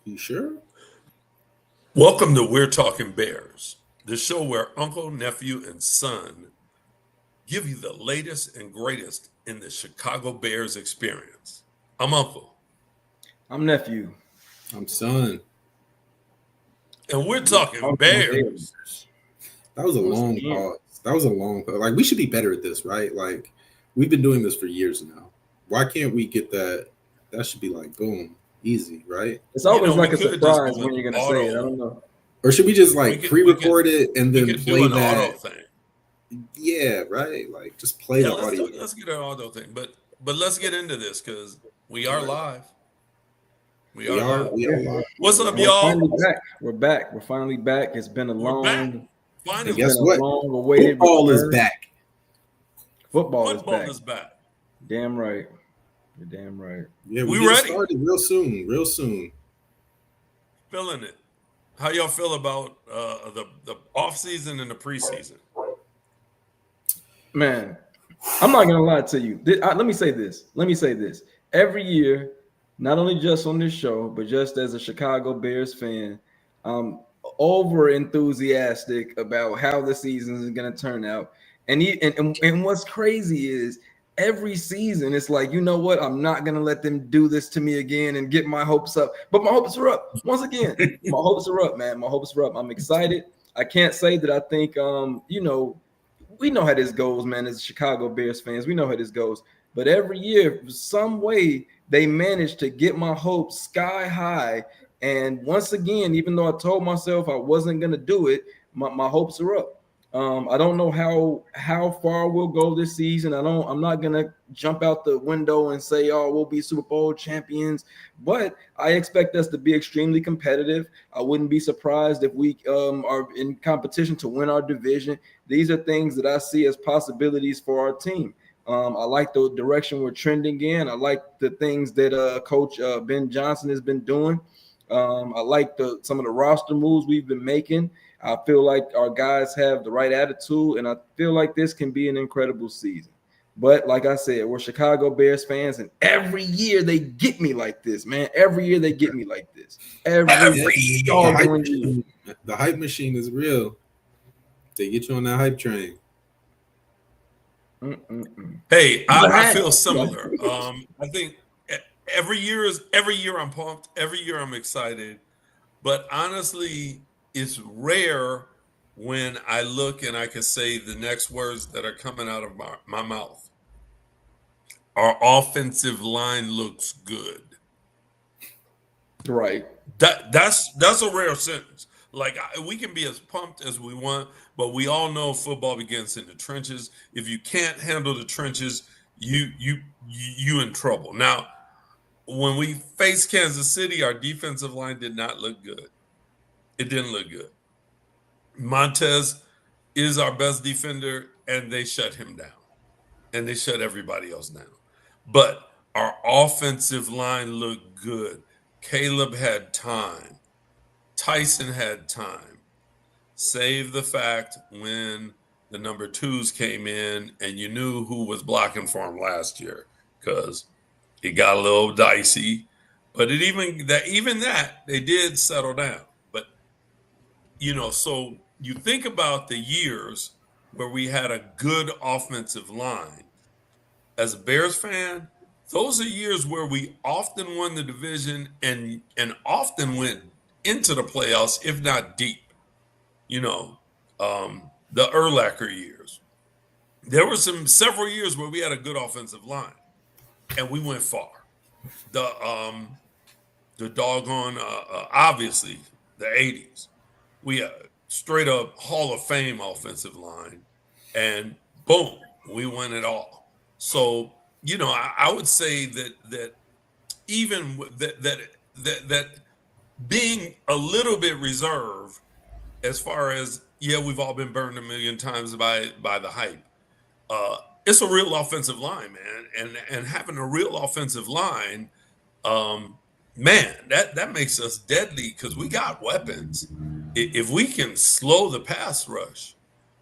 You sure? Welcome to We're Talking Bears, the show where uncle, nephew, and son give you the latest and greatest in the Chicago Bears experience. I'm Uncle, I'm nephew. I'm son. and we're talking Bears. That was a Once long again. pause. That was a long pause. Like, we should be better at this, right? Like, we've been doing this for years now. Why can't we get that? That should be like, boom, easy, right? It's always we like a could just surprise do when an you're gonna say it. I auto. don't know. Or should we just We like could pre-record it and we then could play do an that? auto thing. Yeah, right. Like, just play Yeah, the audio. let's get an auto thing. But let's get into this because we are live. We are live. We are live. What's up, We're y'all? finally back. We're back. We're finally back. It's been a We're back. long, Finally, And guess been a what? long-awaited Football is return. back. Football football is back. is back. Damn right. You're damn right. Yeah, We we ready. started real soon. Real soon. Feeling it. How y'all feel about the off season and the preseason? Man, I'm not gonna lie to you. Let me say this. Every year, not only just on this show, but just as a Chicago Bears fan, I'm over enthusiastic about how the season is gonna turn out. And what's crazy is every season it's like, you know what? I'm not gonna let them do this to me again and get my hopes up. But my hopes are up once again. My hopes are up, man. My hopes are up. I'm excited. I can't say that I think we know how this goes, man. As Chicago Bears fans, we know how this goes. But every year, some way, they manage to get my hopes sky high. And once again, even though I told myself I wasn't going to do it, my hopes are up. I don't know how far we'll go this season. I'm not going to jump out the window and say, oh, we'll be Super Bowl champions. But I expect us to be extremely competitive. I wouldn't be surprised if we are in competition to win our division. These are things that I see as possibilities for our team. I like the direction we're trending in. I like the things that Coach Ben Johnson has been doing. I like some of the roster moves we've been making. I feel like our guys have the right attitude, and I feel like this can be an incredible season. But like I said, we're Chicago Bears fans, and every year they get me like this, man. Every year they get me like this. Every doggone year. The hype machine is real. They get you on that hype train. Hey, I feel similar. I think every year I'm pumped. Every year I'm excited. But honestly, it's rare when I look and I can say the next words that are coming out of my mouth. Our offensive line looks good. Right. That's a rare sentence. Like, we can be as pumped as we want, but we all know football begins in the trenches. If you can't handle the trenches, you in trouble. Now, when we faced Kansas City, our defensive line did not look good. It didn't look good. Montez is our best defender, and they shut him down. And they shut everybody else down. But our offensive line looked good. Caleb had time. Tyson had time. Save the fact when the number 2s came in and you knew who was blocking for him last year, because it got a little dicey. But even that they did settle down. But so you think about the years where we had a good offensive line. As a Bears fan, those are years where we often won the division and often went into the playoffs, if not deep. The Urlacher years. There were several years where we had a good offensive line, and we went far. The doggone obviously the 80s, we straight up Hall of Fame offensive line, and boom, we win it all. So I would say that even that being a little bit reserved, as far as we've all been burned a million times by the hype. It's a real offensive line, man, and having a real offensive line, man, that makes us deadly because we got weapons. If we can slow the pass rush,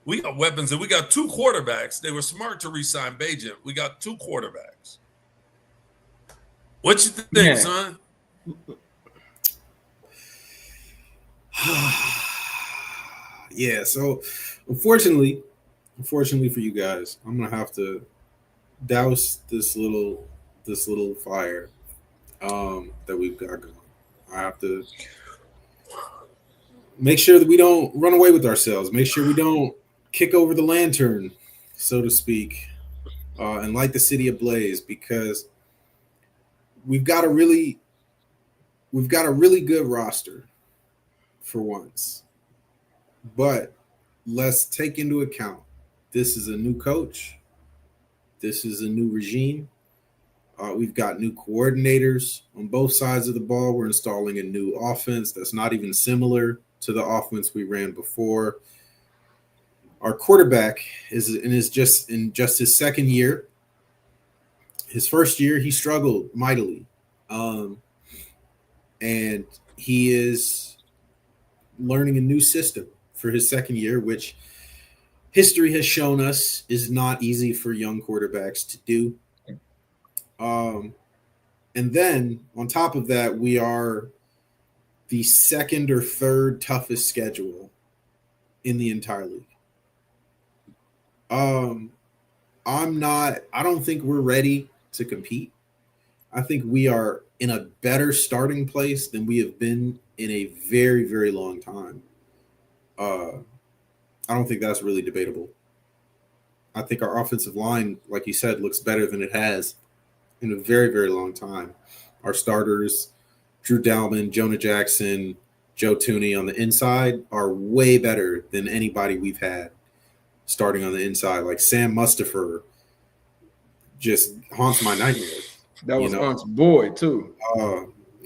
we got weapons, and we got 2 quarterbacks. They were smart to re-sign Bajent. We got 2 quarterbacks. What you think, son? Yeah, so unfortunately for you guys, I'm gonna have to douse this little fire that we've got going. I have to make sure that we don't run away with ourselves. Make sure we don't kick over the lantern, so to speak, and light the city ablaze, because we've got a really good roster for once. But let's take into account this is a new coach, this is a new regime. We've got new coordinators on both sides of the ball. We're installing a new offense that's not even similar to the offense we ran before. Our quarterback is just in his second year. His first year, he struggled mightily, and he is learning a new system for his second year, which history has shown us is not easy for young quarterbacks to do. And then on top of that, we are the second or third toughest schedule in the entire league. I don't think we're ready to compete. I think we are in a better starting place than we have been in a very, very long time. I don't think that's really debatable. I think our offensive line, like you said, looks better than it has in a very, very long time. Our starters, Drew Dalman, Jonah Jackson, Joe Tooney on the inside are way better than anybody we've had starting on the inside. Like Sam Mustipher just haunts my nightmares. That was Aunt's boy too.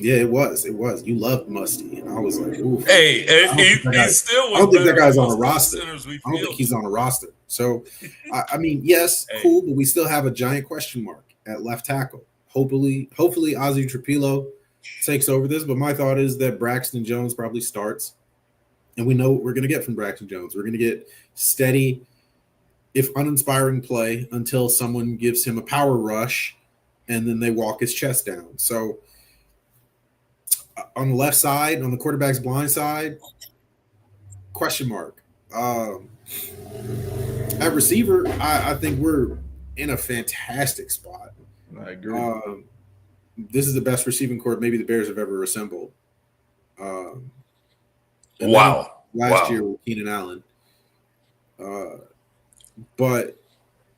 Yeah, it was. You loved Musty, and I was like, "Oof." Hey, he still. I don't think that guy's on a roster. I don't think he's on a roster. So, I mean, yes, cool, but we still have a giant question mark at left tackle. Hopefully, Ozzie Trapilo takes over this. But my thought is that Braxton Jones probably starts, and we know what we're going to get from Braxton Jones. We're going to get steady, if uninspiring play until someone gives him a power rush, and then they walk his chest down. So on the left side, on the quarterback's blind side, question mark. At receiver, I think we're in a fantastic spot. I agree. This is the best receiving corps maybe the Bears have ever assembled. Wow. Last year with Keenan Allen. But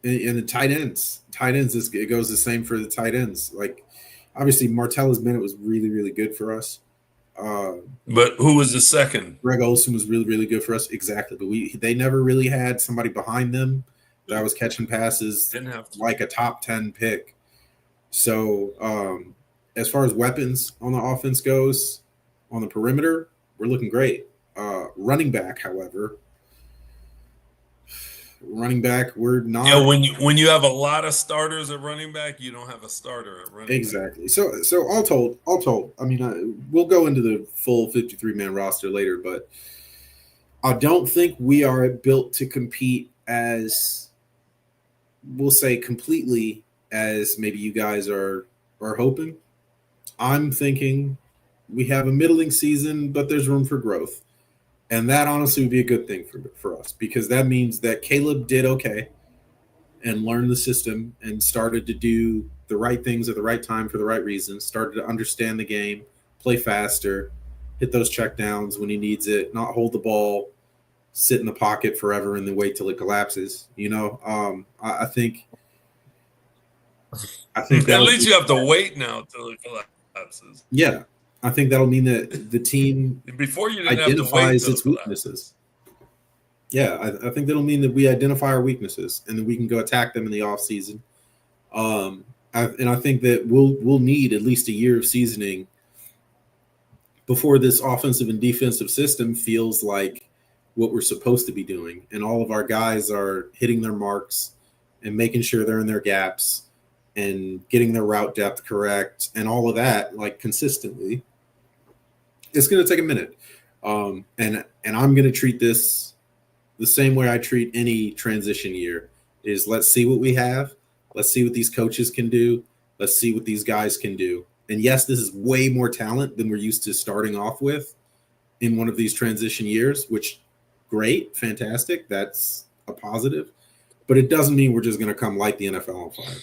in the tight ends, it goes the same for the tight ends. Like, obviously, Martellus Bennett was really, really good for us. But who was the second? Greg Olsen was really, really good for us. Exactly. But they never really had somebody behind them that was catching passes like a top 10 pick. So as far as weapons on the offense goes, on the perimeter, we're looking great. Running back, however, we're not. Yeah, when you have a lot of starters at running back, you don't have a starter at running back. Exactly. So all told, I mean, we'll go into the full 53-man roster later, but I don't think we are built to compete as, we'll say, completely as maybe you guys are hoping. I'm thinking we have a middling season, but there's room for growth. And that honestly would be a good thing for us, because that means that Caleb did okay and learned the system and started to do the right things at the right time for the right reasons, started to understand the game, play faster, hit those checkdowns when he needs it, not hold the ball, sit in the pocket forever and then wait till it collapses. I think at least you have to wait now till it collapses. Yeah. I think that'll mean that the team before you identifies its weaknesses. Yeah, I think that'll mean that we identify our weaknesses and then we can go attack them in the offseason. And I think that we'll need at least a year of seasoning before this offensive and defensive system feels like what we're supposed to be doing. And all of our guys are hitting their marks and making sure they're in their gaps and getting their route depth correct and all of that, like, consistently. It's going to take a minute. And I'm going to treat this the same way I treat any transition year, is let's see what we have. Let's see what these coaches can do. Let's see what these guys can do. And yes, this is way more talent than we're used to starting off with. in one of these transition years, which great, fantastic. That's a positive. But it doesn't mean we're just going to come light the NFL on fire.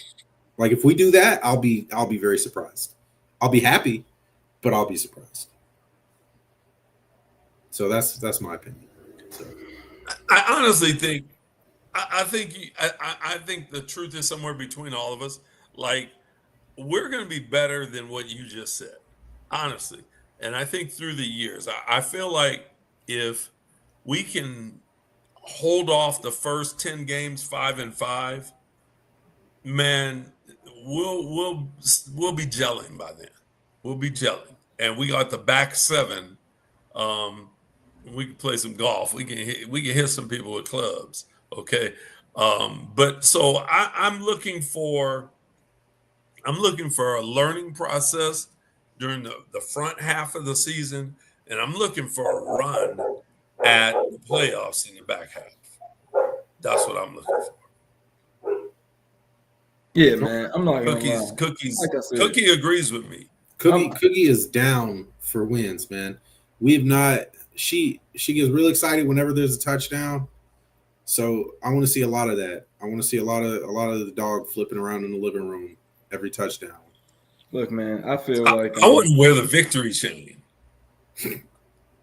Like if we do that, I'll be very surprised. I'll be happy, but I'll be surprised. So that's my opinion. So. I honestly think I think the truth is somewhere between all of us. Like we're going to be better than what you just said, honestly. And I think through the years, I feel like if we can hold off the first 10 games 5-5, man, we'll be gelling by then. We'll be gelling, and we got the back seven. We can play some golf. We can hit some people with clubs. Okay, but so I'm looking for a learning process during the front half of the season, and I'm looking for a run at the playoffs in the back half. That's what I'm looking for. Yeah, man. I'm not gonna lie. Cookie agrees with me. Cookie is down for wins, man. We've not. She gets real excited whenever there's a touchdown. So I want to see a lot of that. I want to see a lot of the dog flipping around in the living room every touchdown. Look, man, I feel like I wouldn't wear the victory chain.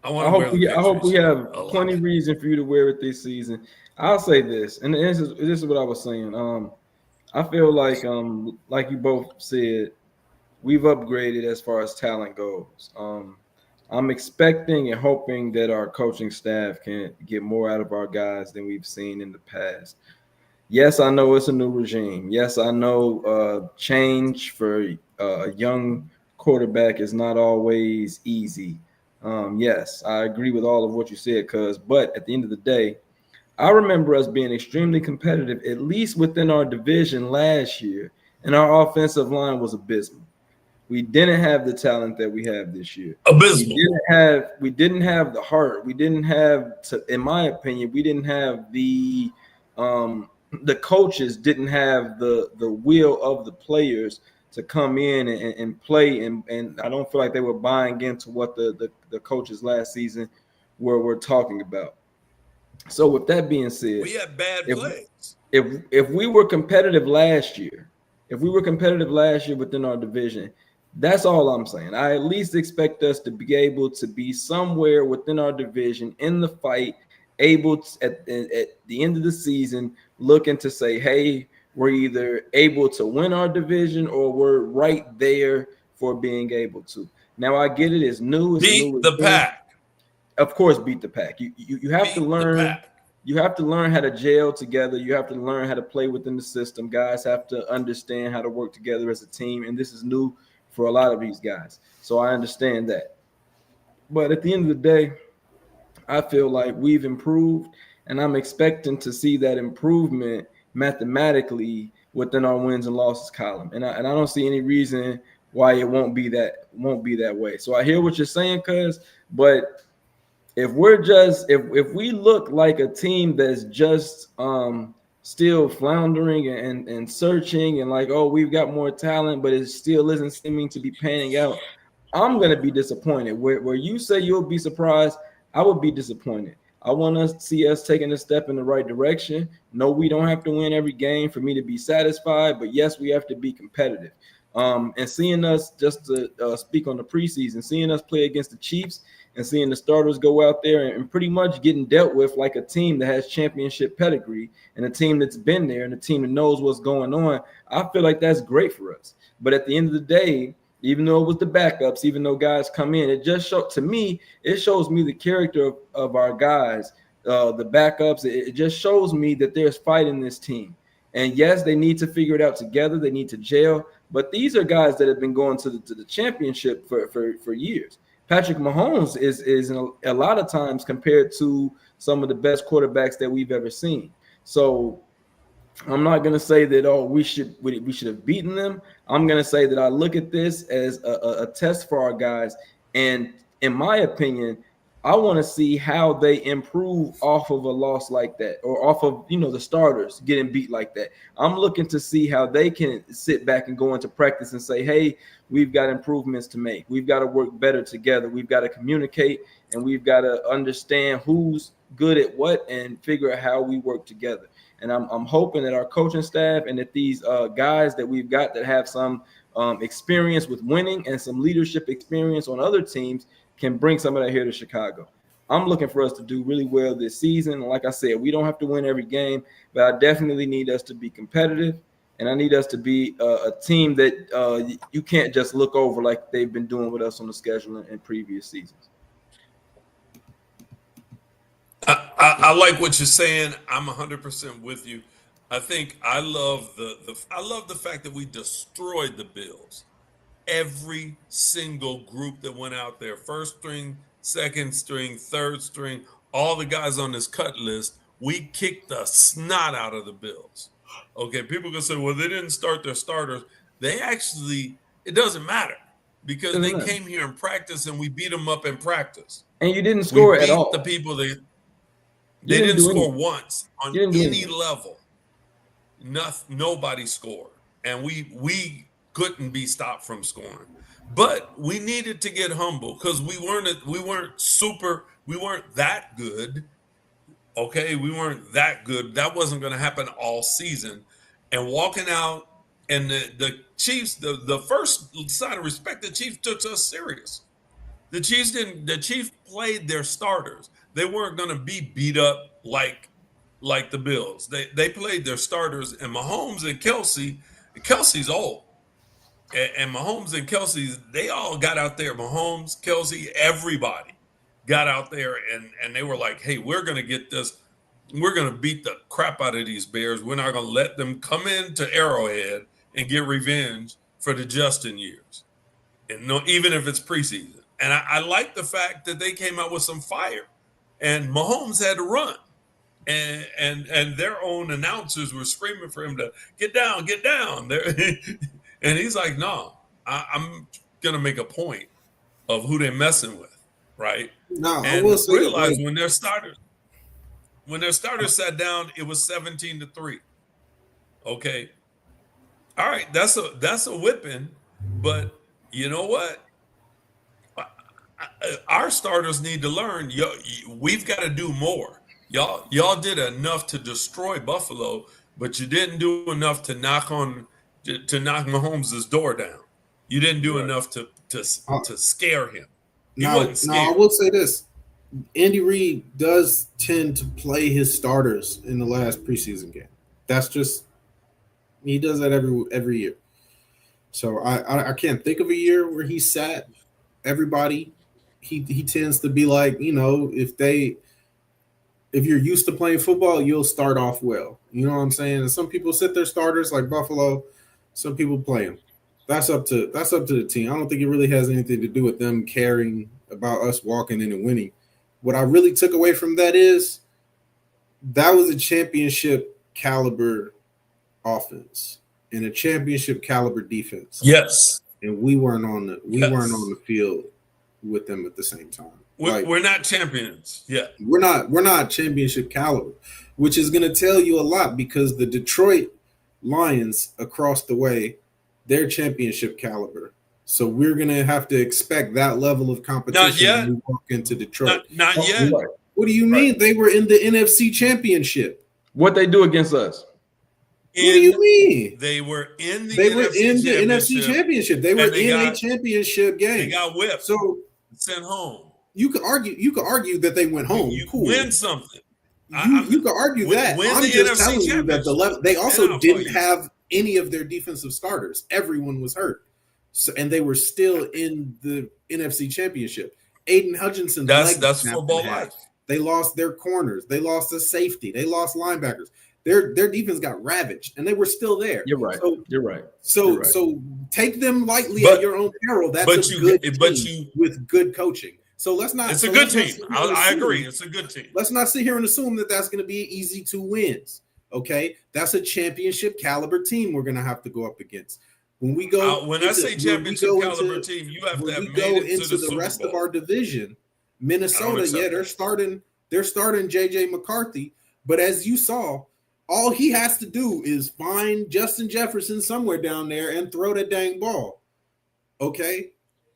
I hope we have plenty of reason for you to wear it this season. I'll say this, and this is what I was saying. I feel like you both said, we've upgraded as far as talent goes. I'm expecting and hoping that our coaching staff can get more out of our guys than we've seen in the past. Yes, I know it's a new regime. Yes, I know change for a young quarterback is not always easy. Yes, I agree with all of what you said, but at the end of the day, I remember us being extremely competitive, at least within our division last year, and our offensive line was abysmal. We didn't have the talent that we have this year. Abysmal. We didn't have the heart. We didn't have, in my opinion, we didn't have the coaches didn't have the will of the players to come in and play, and I don't feel like they were buying into what the coaches last season were talking about. So with that being said, we had bad plays. If we were competitive last year, within our division, that's all I'm saying. I at least expect us to be able to be somewhere within our division in the fight, able to, at the end of the season, looking to say, hey, we're either able to win our division or we're right there for being able to. Now, I get it. It's new. Beat the pack. Of course, beat the pack. You have to learn. You have to learn how to gel together. You have to learn how to play within the system. Guys have to understand how to work together as a team, and this is new for a lot of these guys. So I understand that. But at the end of the day, I feel like we've improved, and I'm expecting to see that improvement mathematically within our wins and losses column. And I don't see any reason why it won't be that way. So I hear what you're saying, but if we look like a team that's just still floundering and searching and like, oh, we've got more talent, but it still isn't seeming to be panning out, I'm going to be disappointed. Where you say you'll be surprised, I would be disappointed. I want to see us taking a step in the right direction. No, we don't have to win every game for me to be satisfied, but yes, we have to be competitive. And seeing us, just to speak on the preseason, seeing us play against the Chiefs and seeing the starters go out there and pretty much getting dealt with like a team that has championship pedigree and a team that's been there and a team that knows what's going on, I feel like that's great for us. But at the end of the day, even though it was the backups, even though guys come in, it shows me the character of our guys, the backups. It just shows me that there's fight in this team. And yes, they need to figure it out together. They need to gel. But these are guys that have been going to the championship for years. Patrick Mahomes is a lot of times compared to some of the best quarterbacks that we've ever seen. So I'm not going to say that, we should have beaten them. I'm going to say that I look at this as a test for our guys. And in my opinion, I want to see how they improve off of a loss like that, or off of, the starters getting beat like that. I'm looking to see how they can sit back and go into practice and say, hey, we've got improvements to make. We've got to work better together. We've got to communicate, and we've got to understand who's good at what and figure out how we work together. And I'm hoping that our coaching staff and that these guys that we've got that have some experience with winning and some leadership experience on other teams can bring some of that here to Chicago. I'm looking for us to do really well this season. Like I said, we don't have to win every game, but I definitely need us to be competitive, and I need us to be a team that you can't just look over like they've been doing with us on the schedule in previous seasons. I like what you're saying. I'm 100% with you. I think I love the fact that we destroyed the Bills. Every single group that went out there, first string, second string, third string, all the guys on this cut list, we kicked the snot out of the Bills. Okay, people can say, well, they didn't start their starters. They actually, it doesn't matter because they came here in practice and we beat them up in practice. And you didn't score at all. The people they didn't score once on any level. Nobody scored, and we couldn't be stopped from scoring. But we needed to get humble because we weren't that good. Okay, we weren't that good. That wasn't going to happen all season. And walking out, and the Chiefs, the first sign of respect, the Chiefs took us serious. The Chiefs played their starters. They weren't going to be beat up like the Bills. They played their starters, and Mahomes and Kelsey's old. And Mahomes and Kelsey, they all got out there. Mahomes, Kelsey, everybody got out there, and they were like, hey, we're going to get this. We're going to beat the crap out of these Bears. We're not going to let them come into Arrowhead and get revenge for the Justin years. And no, even if it's preseason. And I like the fact that they came out with some fire. And Mahomes had to run. And their own announcers were screaming for him to get down. And he's like, no, I'm going to make a point of who they're messing with, right? No, and I will say realize when their starters sat down, it was 17-3. Okay. All right, that's a whipping, but you know what? Our starters need to learn. We've got to do more. Y'all did enough to destroy Buffalo, but you didn't do enough to knock Mahomes' door down. You didn't do enough to scare him. He wasn't scared. No, I will say this. Andy Reid does tend to play his starters in the last preseason game. That's just he does that every year. So I can't think of a year where he sat everybody. He tends to be like, if you're used to playing football, you'll start off well. You know what I'm saying? And some people sit their starters like Buffalo. Some people play them. That's up to the team. I don't think it really has anything to do with them caring about us walking in and winning. What I really took away from that is that was a championship caliber offense and a championship caliber defense. Yes. And we weren't on the field with them at the same time. We're not champions yet. We're not championship caliber, which is going to tell you a lot because the Detroit Lions across the way, they're championship caliber. So we're going to have to expect that level of competition when we walk into Detroit. Not yet. What do you mean? Right. They were in the NFC Championship. What they do against us? What do you mean? They were in the NFC Championship. They were in a championship game. They got whipped. So sent home. You could argue that they went home. You win something. You could argue that. I'm just telling you that they also didn't have any of their defensive starters. Everyone was hurt. So, and they were still in the NFC Championship. Aiden Hutchinson's that's football life. They lost their corners. They lost a safety. They lost linebackers. Their defense got ravaged, and they were still there. You're right. You're right. So take them lightly at your own peril. That's a good team with good coaching. So let's not. It's a good team. I agree. It's a good team. Let's not sit here and assume that that's going to be easy 2 wins. Okay, that's a championship caliber team we're going to have to go up against. When we go, I say championship caliber team, you have to have made it to the rest of our division. Minnesota, yeah, they're starting JJ McCarthy, but as you saw, all he has to do is find Justin Jefferson somewhere down there and throw that dang ball. Okay,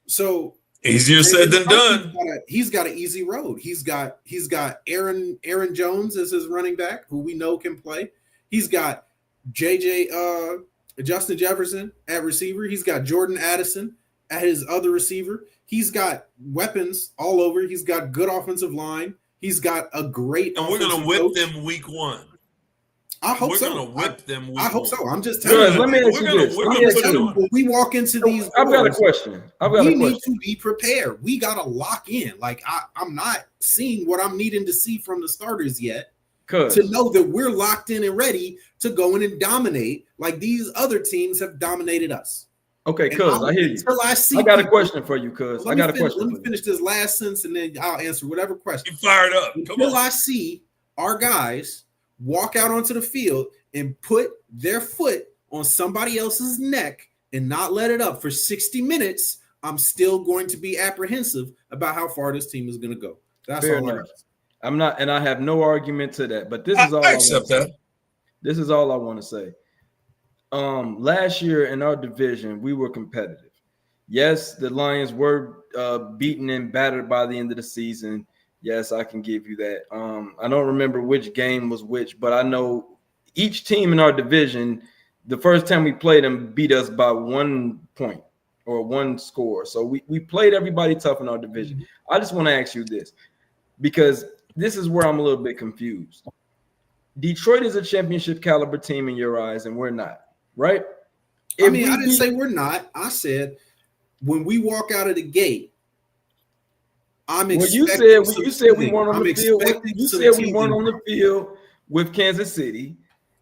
so easier said than done. He's got an easy road. He's got Aaron Jones as his running back, who we know can play. He's got Justin Jefferson at receiver. He's got Jordan Addison at his other receiver. He's got weapons all over. He's got good offensive line. He's got a great. And we're going to whip them week one. I hope so. We're going to whip them. I hope so. I'm just telling you. Let me ask you this. When we walk into these, I've got a question. We need to be prepared. We got to lock in. Like I'm not seeing what I'm needing to see from the starters yet to know that we're locked in and ready to go in and dominate like these other teams have dominated us. Okay, cuz I hear you. I got a question for you, cuz. I got a question. Let me finish this last sentence and then I'll answer whatever question. You fired up. Until I see our guys walk out onto the field and put their foot on somebody else's neck and not let it up for 60 minutes, I'm still going to be apprehensive about how far this team is going to go. That's Fair all enough. I'm not, and I have no argument to that, but this is all I accept that. This is all I want to say. Last year in our division, we were competitive. Yes, the Lions were beaten and battered by the end of the season. Yes, I can give you that. I don't remember which game was which, but I know each team in our division, the first time we played them, beat us by 1 point or 1 score. So we played everybody tough in our division. I just want to ask you this, because this is where I'm a little bit confused. Detroit is a championship caliber team in your eyes, and we're not, right? I didn't say we're not. I said when we walk out of the gate, you said we weren't on the field. You said we weren't on the field with Kansas City,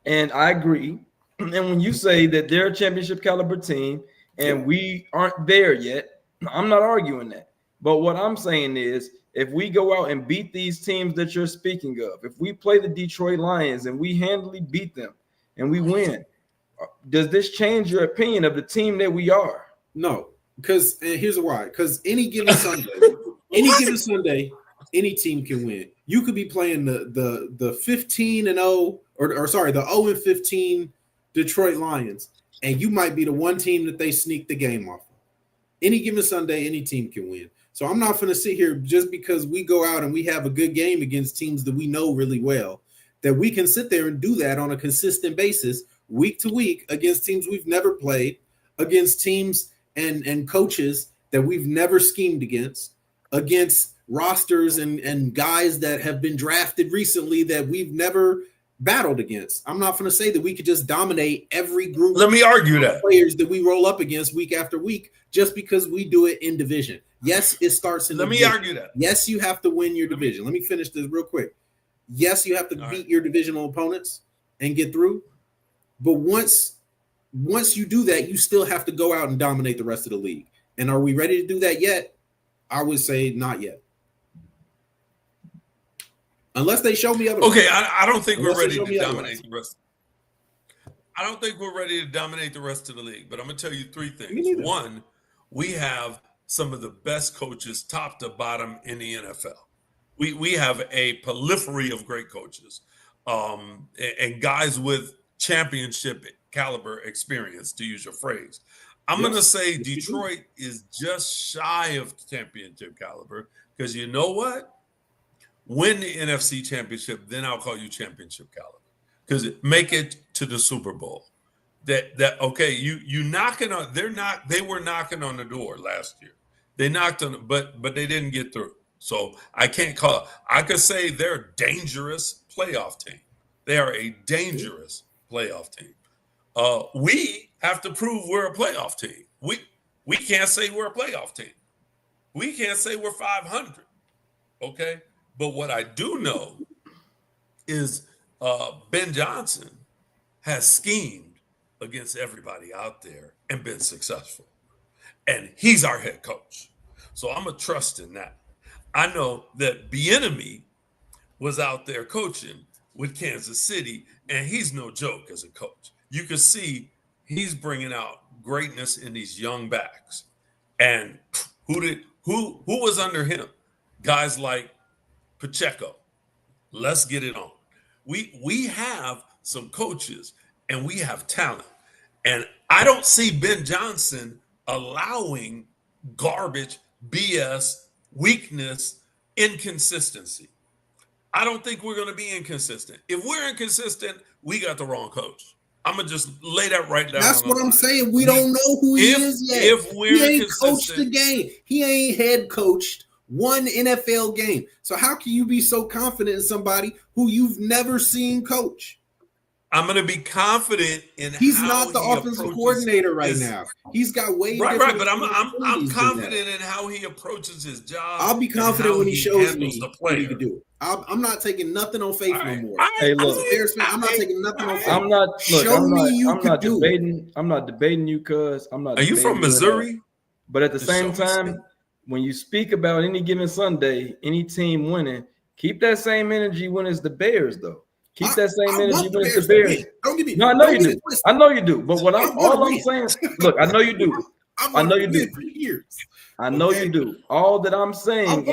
and I agree. And when you say that they're a championship caliber team and we aren't there yet, I'm not arguing that. But what I'm saying is, if we go out and beat these teams that you're speaking of, if we play the Detroit Lions and we handily beat them and we win, does this change your opinion of the team that we are? No, because here's why. Because any given Sunday, any team can win. You could be playing the 15-0 or the 0-15 Detroit Lions, and you might be the one team that they sneak the game off. Any given Sunday, any team can win. So I'm not going to sit here just because we go out and we have a good game against teams that we know really well, that we can sit there and do that on a consistent basis week to week against teams we've never played, against teams and coaches that we've never schemed against rosters and guys that have been drafted recently that we've never battled against. I'm not going to say that we could just dominate every group. Let me argue that players that we roll up against week after week just because we do it in division. Yes, it starts in. Let me argue that. Yes, you have to win your division. Let me finish this real quick. Yes, you have to beat your divisional opponents and get through. But once you do that, you still have to go out and dominate the rest of the league. And are we ready to do that yet? I would say not yet. Unless they show me otherwise. Okay, I don't think we're ready to dominate the rest. I don't think we're ready to dominate the rest of the league, but I'm going to tell you 3 things. One, we have some of the best coaches top to bottom in the NFL. We have a prolifery of great coaches and guys with championship caliber experience, to use your phrase. I'm going to say Detroit is just shy of championship caliber because you know what? Win the NFC championship, then I'll call you championship caliber. Because make it to the Super Bowl. You knocking on, they were knocking on the door last year. They knocked on it, but they didn't get through. So I can't call. I could say they're a dangerous playoff team. They are a dangerous playoff team. We have to prove we're a playoff team. We can't say we're a playoff team. We can't say we're 500. Okay? But what I do know is Ben Johnson has schemed against everybody out there and been successful. And he's our head coach. So I'm going to trust in that. I know that Bieniemy was out there coaching with Kansas City, and he's no joke as a coach. You can see he's bringing out greatness in these young backs. And who was under him? guys like Pacheco. Let's get it on. We have some coaches and we have talent. And I don't see Ben Johnson allowing garbage, BS, weakness, inconsistency. I don't think we're going to be inconsistent. If we're inconsistent, we got the wrong coach. I'm going to just lay that right down. That's what I'm saying. We don't know who he is yet. If we're he ain't coached the game. He ain't head coached one NFL game. So how can you be so confident in somebody who you've never seen coach? I'm going to be confident in he's not the offensive coordinator right now. He's got way right, but I'm confident in how he approaches his job. I'll be confident when he shows me what he can do. I'm not taking nothing on faith no more. Hey, look, I'm not taking nothing on faith. I'm not debating you, cuz I'm not. Are you from Missouri? But at the same time, when you speak about any given Sunday, any team winning, keep that same energy when it's the Bears, though. Keep that same energy when it's the Bears. Don't give me. No, I know you do. I know you do. But all I'm saying, look, I know you do. I know you do. For years. I know you do. All that I'm saying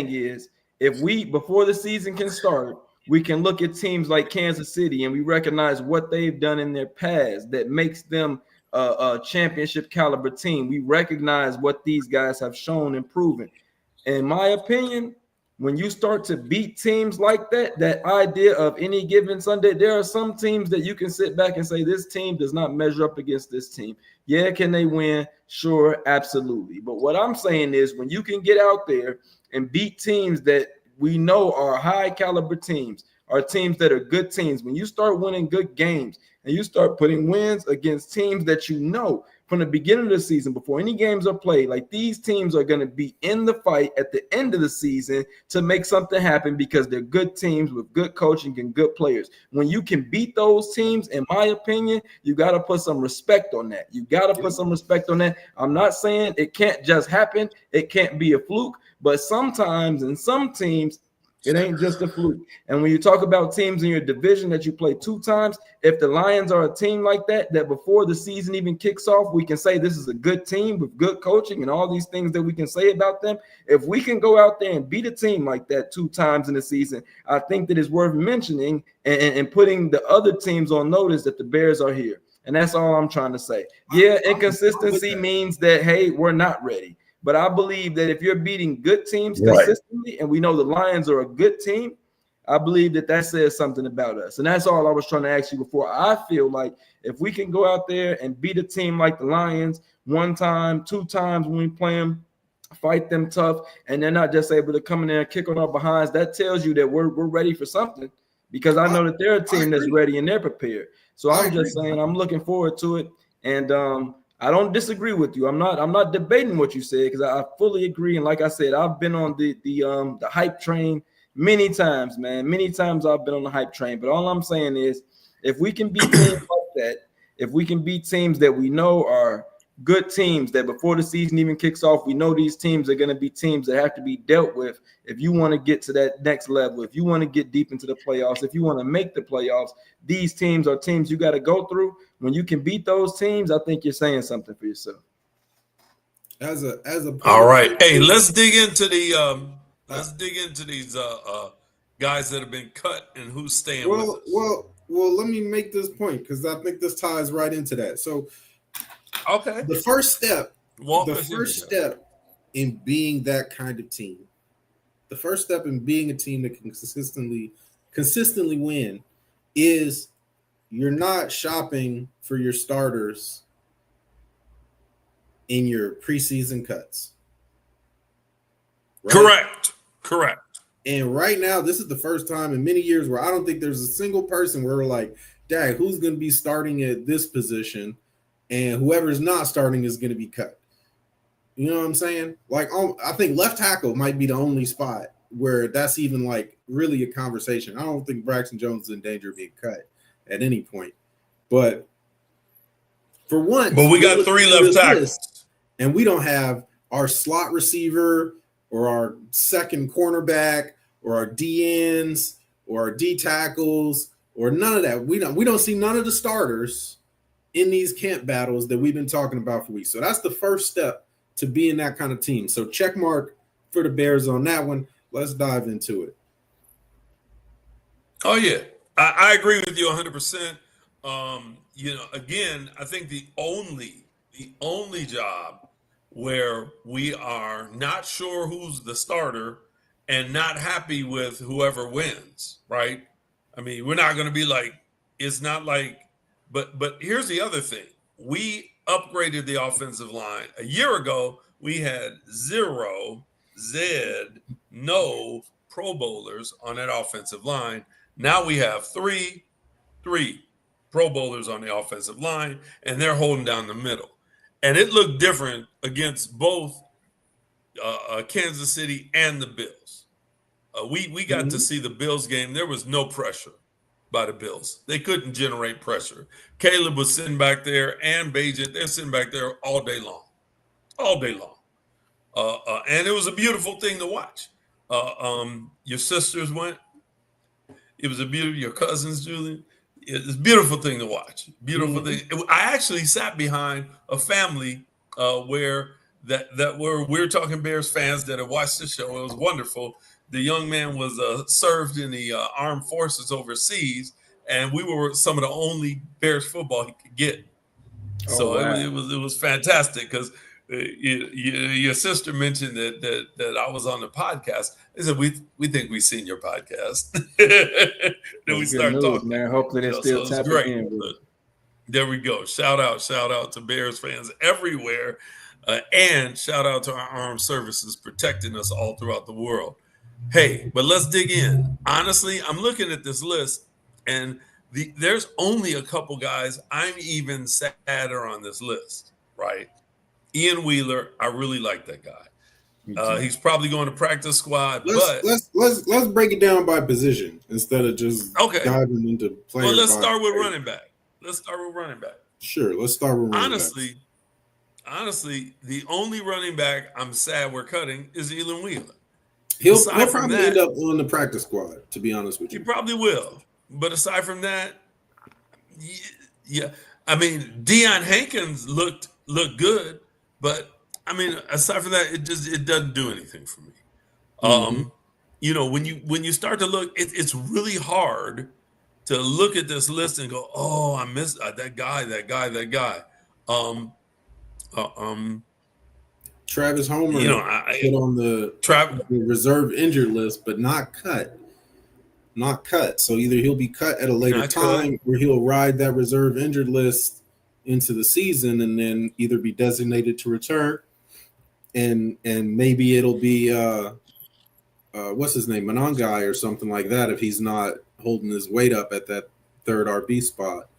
is, if we before the season can start, we can look at teams like Kansas City and we recognize what they've done in their past that makes them a championship caliber team. We recognize what these guys have shown and proven. In my opinion, when you start to beat teams like that, that idea of any given Sunday, there are some teams that you can sit back and say, this team does not measure up against this team. Yeah, can they win? Sure, absolutely. But what I'm saying is when you can get out there and beat teams that we know are high caliber teams, are teams that are good teams, when you start winning good games and you start putting wins against teams that you know from the beginning of the season, before any games are played, like these teams are going to be in the fight at the end of the season to make something happen because they're good teams with good coaching and good players. When you can beat those teams, in my opinion, you got to put some respect on that. You got to put some respect on that. I'm not saying it can't just happen. It can't be a fluke, but sometimes in some teams, it ain't just a fluke. And when you talk about teams in your division that you play 2 times, if the Lions are a team like that before the season even kicks off, we can say this is a good team with good coaching and all these things that we can say about them. If we can go out there and beat a team like that 2 times in the season, I think that it's worth mentioning and putting the other teams on notice that the Bears are here. And that's all I'm trying to say. Yeah, inconsistency means that, hey, we're not ready. But I believe that if you're beating good teams consistently, and we know the Lions are a good team, I believe that says something about us. And that's all I was trying to ask you before. I feel like if we can go out there and beat a team like the Lions 1 time, 2 times when we play them, fight them tough, and they're not just able to come in there and kick on our behinds, that tells you that we're ready for something, because I know that they're a team that's ready and they're prepared. So I'm just saying I'm looking forward to it. And I don't disagree with you. I'm not debating what you said, because I fully agree. And like I said, I've been on the hype train many times, man. Many times I've been on the hype train. But all I'm saying is, if we can beat teams like that, if we can beat teams that we know are good teams, that before the season even kicks off, we know these teams are going to be teams that have to be dealt with. If you want to get to that next level, if you want to get deep into the playoffs, if you want to make the playoffs, these teams are teams you got to go through. When you can beat those teams, I think you're saying something for yourself. As a all right. Hey, let's dig into these guys that have been cut and who's staying with us. Well, let me make this point, because I think this ties right into that. So okay. The first step in being that kind of team, the first step in being a team that can consistently win, is you're not shopping for your starters in your preseason cuts. Right? Correct. And right now, this is the first time in many years where I don't think there's a single person where we're like, Dad, who's going to be starting at this position? And whoever's not starting is going to be cut. You know what I'm saying? Like, I think left tackle might be the only spot where that's even like really a conversation. I don't think Braxton Jones is in danger of being cut at any point. But for once, we got 3 left tackles, and we don't have our slot receiver or our second cornerback or our DNs or our D tackles or none of that. We don't see none of the starters in these camp battles that we've been talking about for weeks. So that's the first step to being that kind of team. So check mark for the Bears on that one. Let's dive into it. Oh yeah, I agree with you 100%. Again, I think the only job where we are not sure who's the starter and not happy with whoever wins, right? I mean, we're not going to be like, it's not like, but here's the other thing. We upgraded the offensive line. A year ago, we had no Pro Bowlers on that offensive line. Now we have three Pro Bowlers on the offensive line, and they're holding down the middle. And it looked different against both Kansas City and the Bills. We got to see the Bills game. There was no pressure by the Bills. They couldn't generate pressure. Caleb was sitting back there, and Bajent, they're sitting back there all day long. And it was a beautiful thing to watch. Your sisters went. It was your cousins, Julian. It's a beautiful thing to watch. Beautiful thing. I actually sat behind a family where we're talking Bears fans that have watched the show. It was wonderful. The young man was served in the armed forces overseas, and we were some of the only Bears football he could get. So wow. it was fantastic because your sister mentioned that I was on the podcast. They said we think we've seen your podcast. Then we start talking. Man. Hopefully they're still tapping in. There we go. Shout out to Bears fans everywhere, and shout out to our armed services protecting us all throughout the world. Hey, but let's dig in. Honestly, I'm looking at this list, and there's only a couple guys I'm even sadder on this list, right? Ian Wheeler, I really like that guy. He's probably going to practice squad. Let's break it down by position instead of just diving into players. Well, let's start with running back. Sure, let's start with running back. Honestly, the only running back I'm sad we're cutting is Ian Wheeler. He'll probably end up on the practice squad, to be honest with you. He probably will. But aside from that, yeah. I mean, Deion Hankins looked good, but I mean, aside from that, it doesn't do anything for me. When you start to look, it's really hard to look at this list and go, oh, I missed that guy. Travis Homer put on the reserve injured list, but not cut. So either he'll be cut at a later time, or he'll ride that reserve injured list into the season and then either be designated to return, and maybe it'll be what's his name, Monangai or something like that if he's not holding his weight up at that third RB spot.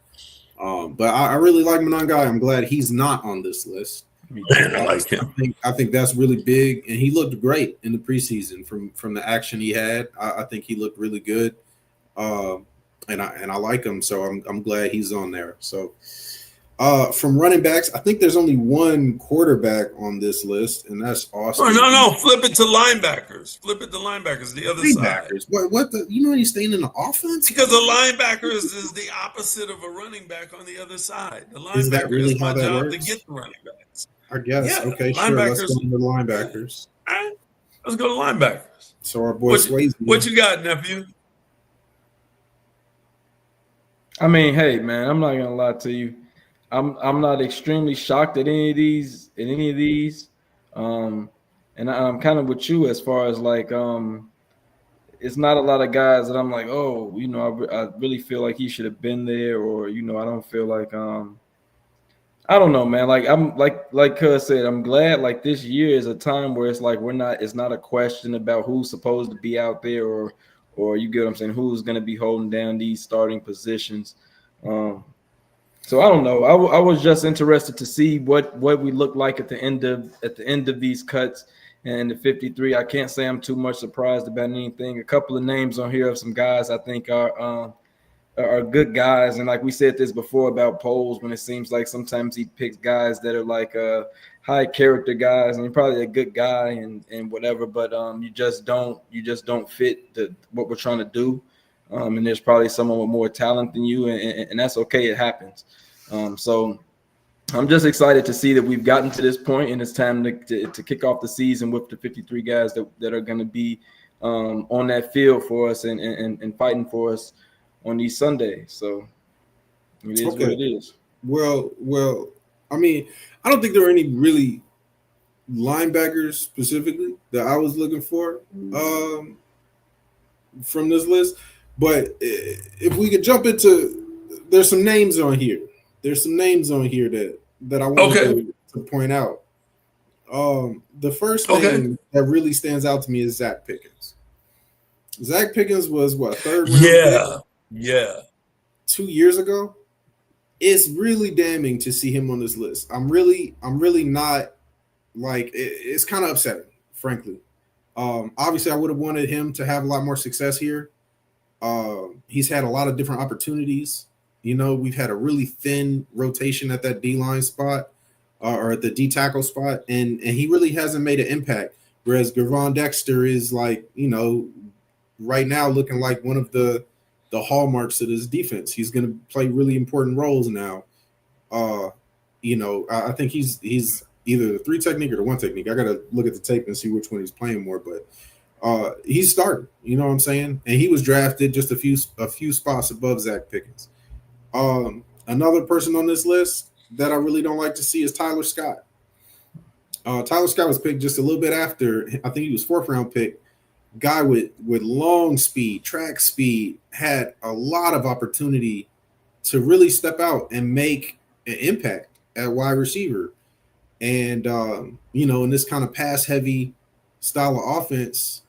But I really like Monangai. I'm glad he's not on this list. Man, I like him. I think that's really big, and he looked great in the preseason from the action he had. I think he looked really good, and I like him. So I'm glad he's on there. So from running backs, I think there's only one quarterback on this list, and that's Austin. Oh, no, flip it to linebackers. The other side. What he's staying in the offense? Because the linebackers is the opposite of a running back on the other side. The linebacker is that really my how that job works? to get the running backs. I guess. Yeah, okay, sure. Let's go to the linebackers. All right, let's go to linebackers. So our boy Swayze. What you got, nephew? I mean, hey, man, I'm not gonna lie to you. I'm not extremely shocked at any of these. And I'm kind of with you as far as like it's not a lot of guys that I'm like, oh, I really feel like he should have been there, or I don't feel like I don't know, man. Like I'm like Cuz said, I'm glad like this year is a time where it's like it's not a question about who's supposed to be out there or you get what I'm saying, who's gonna be holding down these starting positions. So I don't know. I was just interested to see what we look like at the end of these cuts and the 53. I can't say I'm too much surprised about anything. A couple of names on here of some guys I think are good guys, and like we said this before about Poles, when it seems like sometimes he picks guys that are like high character guys, and you're probably a good guy and whatever, but you just don't fit what we're trying to do. And there's probably someone with more talent than you, and that's okay. It happens. So I'm just excited to see that we've gotten to this point, and it's time to kick off the season with the 53 guys that are going to be on that field for us and fighting for us on these Sundays. So it is what it is. Well, I mean, I don't think there were any really linebackers specifically that I was looking for from this list. But if we could jump into, there's some names on here. There's some names on here that I wanted to point out. The first name that really stands out to me is Zach Pickens. Zach Pickens was what, third round pick 2 years ago. It's really damning to see him on this list. I'm really not like it's kind of upsetting, frankly. Obviously, I would have wanted him to have a lot more success here. He's had a lot of different opportunities. You know, we've had a really thin rotation at that D-line spot or at the D tackle spot, and he really hasn't made an impact. Whereas Gervon Dexter is like, you know, right now looking like one of the hallmarks of this defense. He's going to play really important roles now. You know, I think he's either the 3 technique or the 1 technique. I got to look at the tape and see which one he's playing more, but he's starting. You know what I'm saying? And he was drafted just a few spots above Zach Pickens. Another person on this list that I really don't like to see is Tyler Scott. Tyler Scott was picked just a little bit after. I think he was 4th round pick. Guy with long speed, track speed, had a lot of opportunity to really step out and make an impact at wide receiver. And, you know, in this kind of pass-heavy style of offense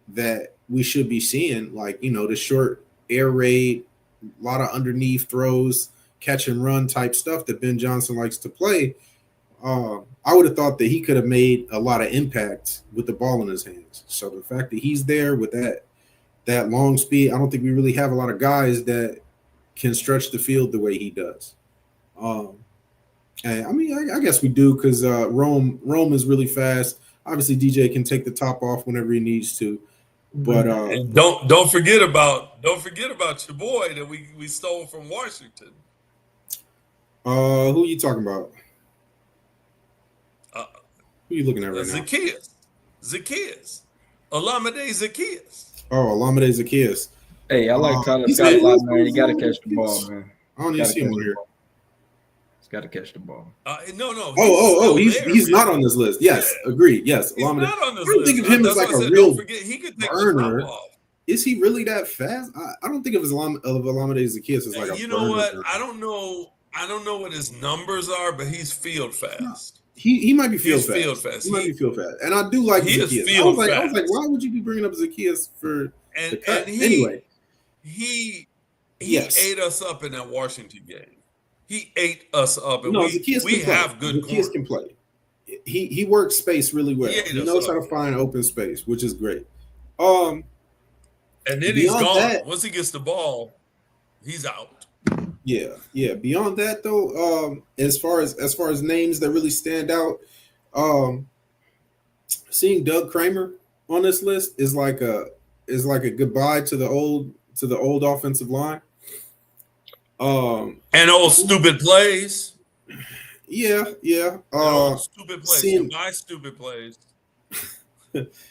that we should be seeing, like, you know, the short air raid, a lot of underneath throws, catch and run type stuff that Ben Johnson likes to play, I would have thought that he could have made a lot of impact with the ball in his hands. So the fact that he's there with that long speed, I don't think we really have a lot of guys that can stretch the field the way he does. And I mean, I guess we do because Rome is really fast. Obviously, DJ can take the top off whenever he needs to. But and don't forget about your boy that we stole from Washington. Who are you talking about? Who are you looking at right now? Zacchaeus. Olamide Zacchaeus. Oh, Olamide Zacchaeus. Hey, I like Tyler Scott a lot, man. You got to catch the ball, man. I don't even see him on here. He's got to catch the ball. No. He's not on this list. Yes, agreed. Yes, Olamide. Not on this I don't think of him as like a real burner. Is he really that fast? I don't think of Olamide Zacchaeus as like a burner. You know what? I don't know what his numbers are, but he's field fast. He might be field fast. He might be field fast. And I do like Zacchaeus. I was like, why would you be bringing up Zacchaeus for the cut? Anyway. He ate us up in that Washington game. He ate us up. And Zacchaeus we have good Zacchaeus can play. He works space really well. He knows how to find open space, which is great. And then he's gone. Once he gets the ball, he's out. Yeah. Beyond that, though, as far as names that really stand out, seeing Doug Kramer on this list is like a goodbye to the old offensive line. And old stupid plays. Yeah. Stupid plays. My stupid plays.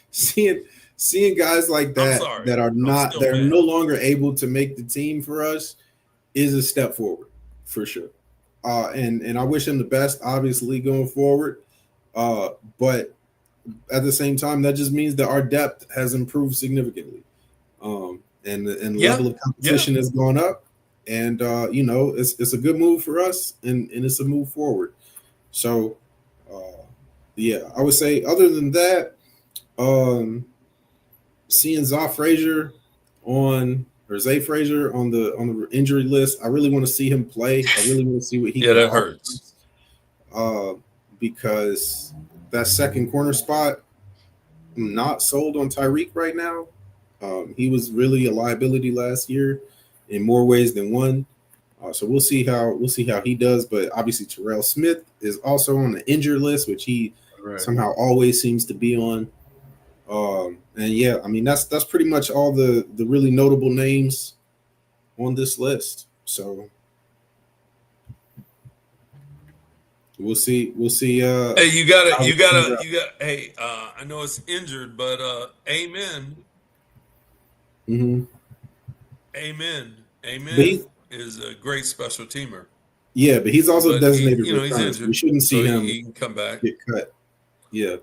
Seeing guys like that that are no longer able to make the team for us is a step forward for sure. And I wish him the best, obviously, going forward. But at the same time, that just means that our depth has improved significantly. And the level of competition has gone up. And, you know, it's a good move for us, and it's a move forward. So, I would say other than that, seeing Zay Frazier on the injury list, I really want to see him play. I really want to see what he can that hurts. Because that second corner spot, I'm not sold on Tyreek right now. He was really a liability last year in more ways than one. So we'll see how he does. But obviously Terrell Smith is also on the injured list, which he somehow always seems to be on. And yeah, I mean that's pretty much all the really notable names on this list. So We'll see. We'll see. Hey, you got. Hey, I know it's injured, but amen. Mm-hmm. Amen. But Is a great special teamer. yeah, but he's also designated he's returner. injured. We shouldn't see him he can come back. get cut. Yeah.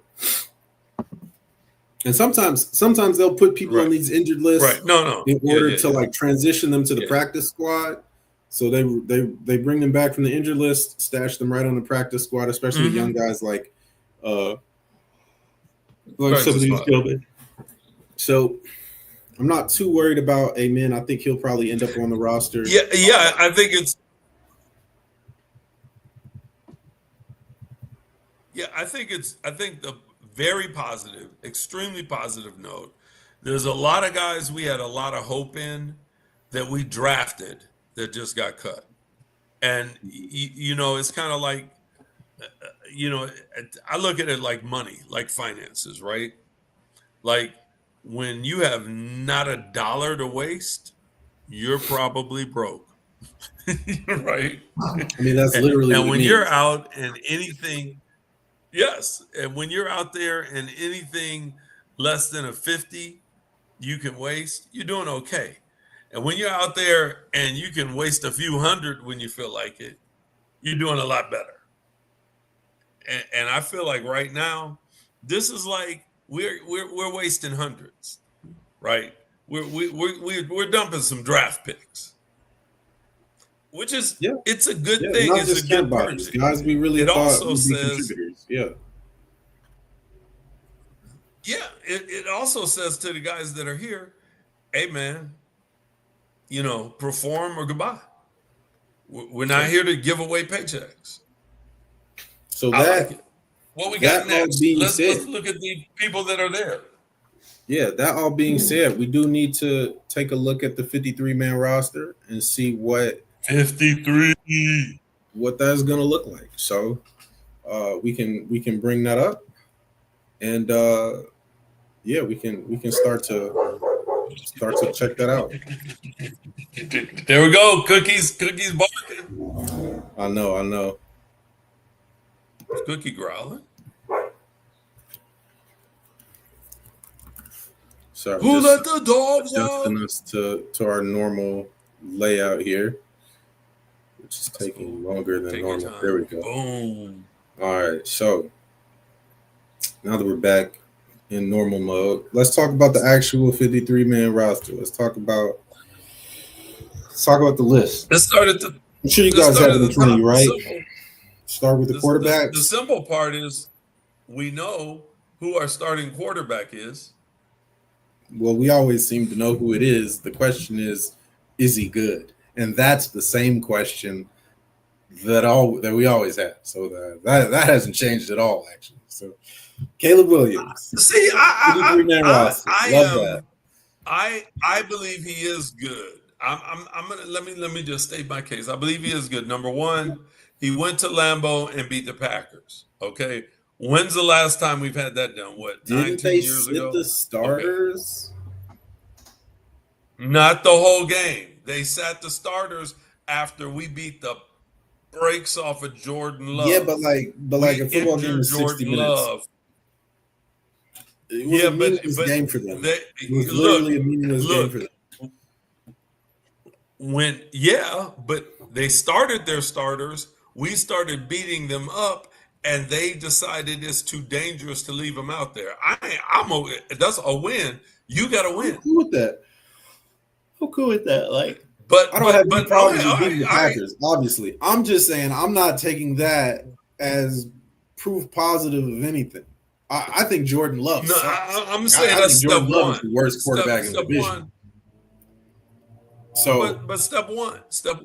And sometimes they'll put people on these injured lists in order to like transition them to the practice squad. So they bring them back from the injured list, stash them right on the practice squad, especially young guys like somebody Gilbert. So I'm not too worried about Amen. I think he'll probably end up on the roster. Yeah, I think it's. Yeah, I think the very positive, extremely positive note. There's a lot of guys we had a lot of hope in that we drafted that just got cut. And, it's kind of like, I look at it like money, like finances, right? Like when you have not a dollar to waste, you're probably broke. Right? I mean, that's literally and what when it means. You're out and anything. Yes, and when you're out there and anything less than a 50 you can waste, you're doing okay. And when you're out there and you can waste a few hundred when you feel like it, you're doing a lot better. And I feel like right now, this is like we're wasting hundreds, right? We're dumping some draft picks, which is it's a good thing. Not it's just a good bodies, purchase. guys we really thought also would be says, contributors. Yeah. Yeah, it also says to the guys that are here, hey man, perform or goodbye. We're not here to give away paychecks. So I like it. What we got next? Let's look at the people that are there. Yeah, that all being said, we do need to take a look at the 53-man roster and see what 53 what that's going to look like. So we can bring that up, and we can start to check that out. There we go. Cookies barking. I know. Cookie growling. Sorry, who let the dogs out? Adjusting us to our normal layout here, which is taking longer than normal. There we go. Boom. All right, so now that we're back in normal mode, let's talk about the actual 53-man roster. Let's talk about the list. Let's start at the. I'm sure you guys have it in front of you, right? Start with the quarterbacks. The simple part is we know who our starting quarterback is. Well, we always seem to know who it is. The question is he good? And that's the same question that we always have. So that hasn't changed at all, actually. So Caleb Williams. See, I believe he is good. I'm gonna let me just state my case. I believe he is good. Number one, he went to Lambeau and beat the Packers. Okay. When's the last time we've had that done? What, 19 years ago? The starters? Okay. Not the whole game. They sat the starters after we beat the brakes off of Jordan Love. Yeah, but like a football game is 60 minutes. Love. It was a meaningless game for them. It was literally a meaningless game for them. But they started their starters. We started beating them up. And they decided it's too dangerous to leave them out there. That's a win. You got to win. I'm cool with that. Like, but I don't have any problems with beating the Packers. Obviously, I'm just saying I'm not taking that as proof positive of anything. I think Jordan Love. No, I'm saying that's step Jordan Love one. is the worst quarterback in the division. One. So, but step one. Step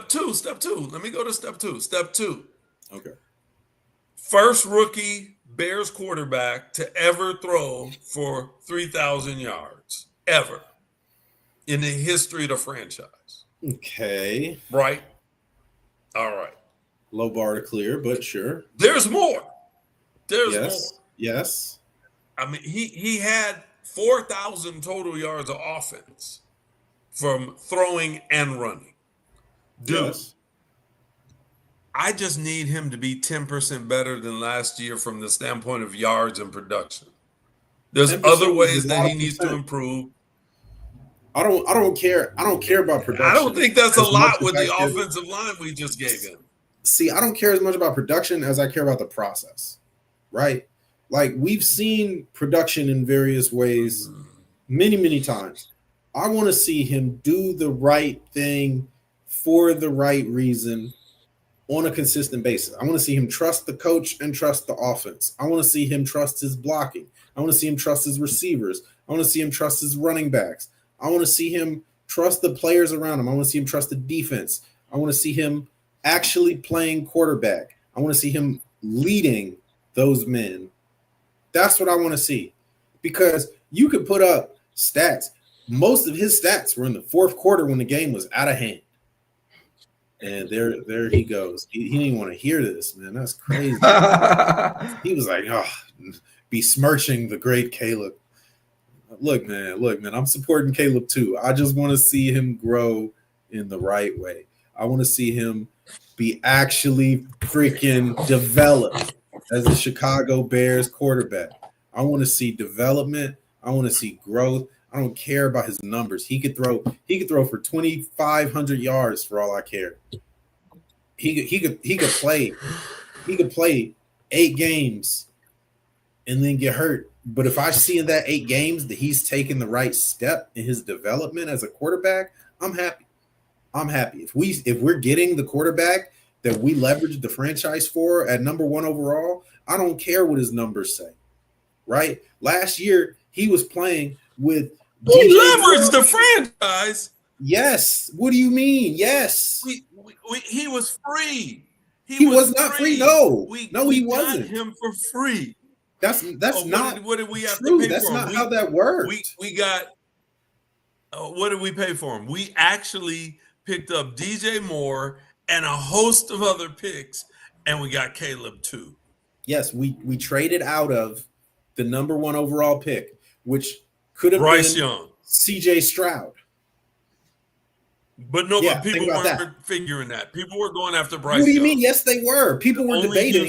two. Let me go to step two. Step two. Okay. First rookie Bears quarterback to ever throw for 3,000 yards, ever, in the history of the franchise. Okay. Right? All right. Low bar to clear, but sure. There's more. Yes. I mean, he had 4,000 total yards of offense from throwing and running. Dude. Yes. I just need him to be 10% better than last year from the standpoint of yards and production. There's 10% other is ways a that lot he of needs to percent. improve. I don't care about I don't production think that's a as much lot as with I the care. offensive line we just gave him. See, I don't care as much about production as I care about the process, right? Like, we've seen production in various ways many times. I want to see him do the right thing for the right reason on a consistent basis. I want to see him trust the coach and trust the offense. I want to see him trust his blocking. I want to see him trust his receivers. I want to see him trust his running backs. I want to see him trust the players around him. I want to see him trust the defense. I want to see him actually playing quarterback. I want to see him leading those men. That's what I want to see, because you could put up stats. Most of his stats were in the fourth quarter when the game was out of hand. And there he goes. He didn't even want to hear this, man. That's crazy. He was like, oh, besmirching the great Caleb. Look, man, I'm supporting Caleb too. I just want to see him grow in the right way. I want to see him be actually freaking developed as a Chicago Bears quarterback. I want to see development. I want to see growth. I don't care about his numbers. He could throw for 2,500 yards for all I care. He could play 8 games and then get hurt. But if I see in that 8 games that he's taken the right step in his development as a quarterback, I'm happy. I'm happy. If we're getting the quarterback that we leveraged the franchise for at number 1 overall, I don't care what his numbers say. Right? Last year he was playing with He leveraged the franchise. Yes. What do you mean? Yes. He was free. He was not free. No, he wasn't. Got him for free. That's not. What did we have true. to pay That's for him? not how that worked. We got. What did we pay for him? We actually picked up DJ Moore and a host of other picks, and we got Caleb too. Yes, we traded out of the number 1 overall pick, which could have Bryce been Young, CJ Stroud. But but people weren't figuring that. People were going after Bryce Young. What do you mean? Yes, they were. People were debating.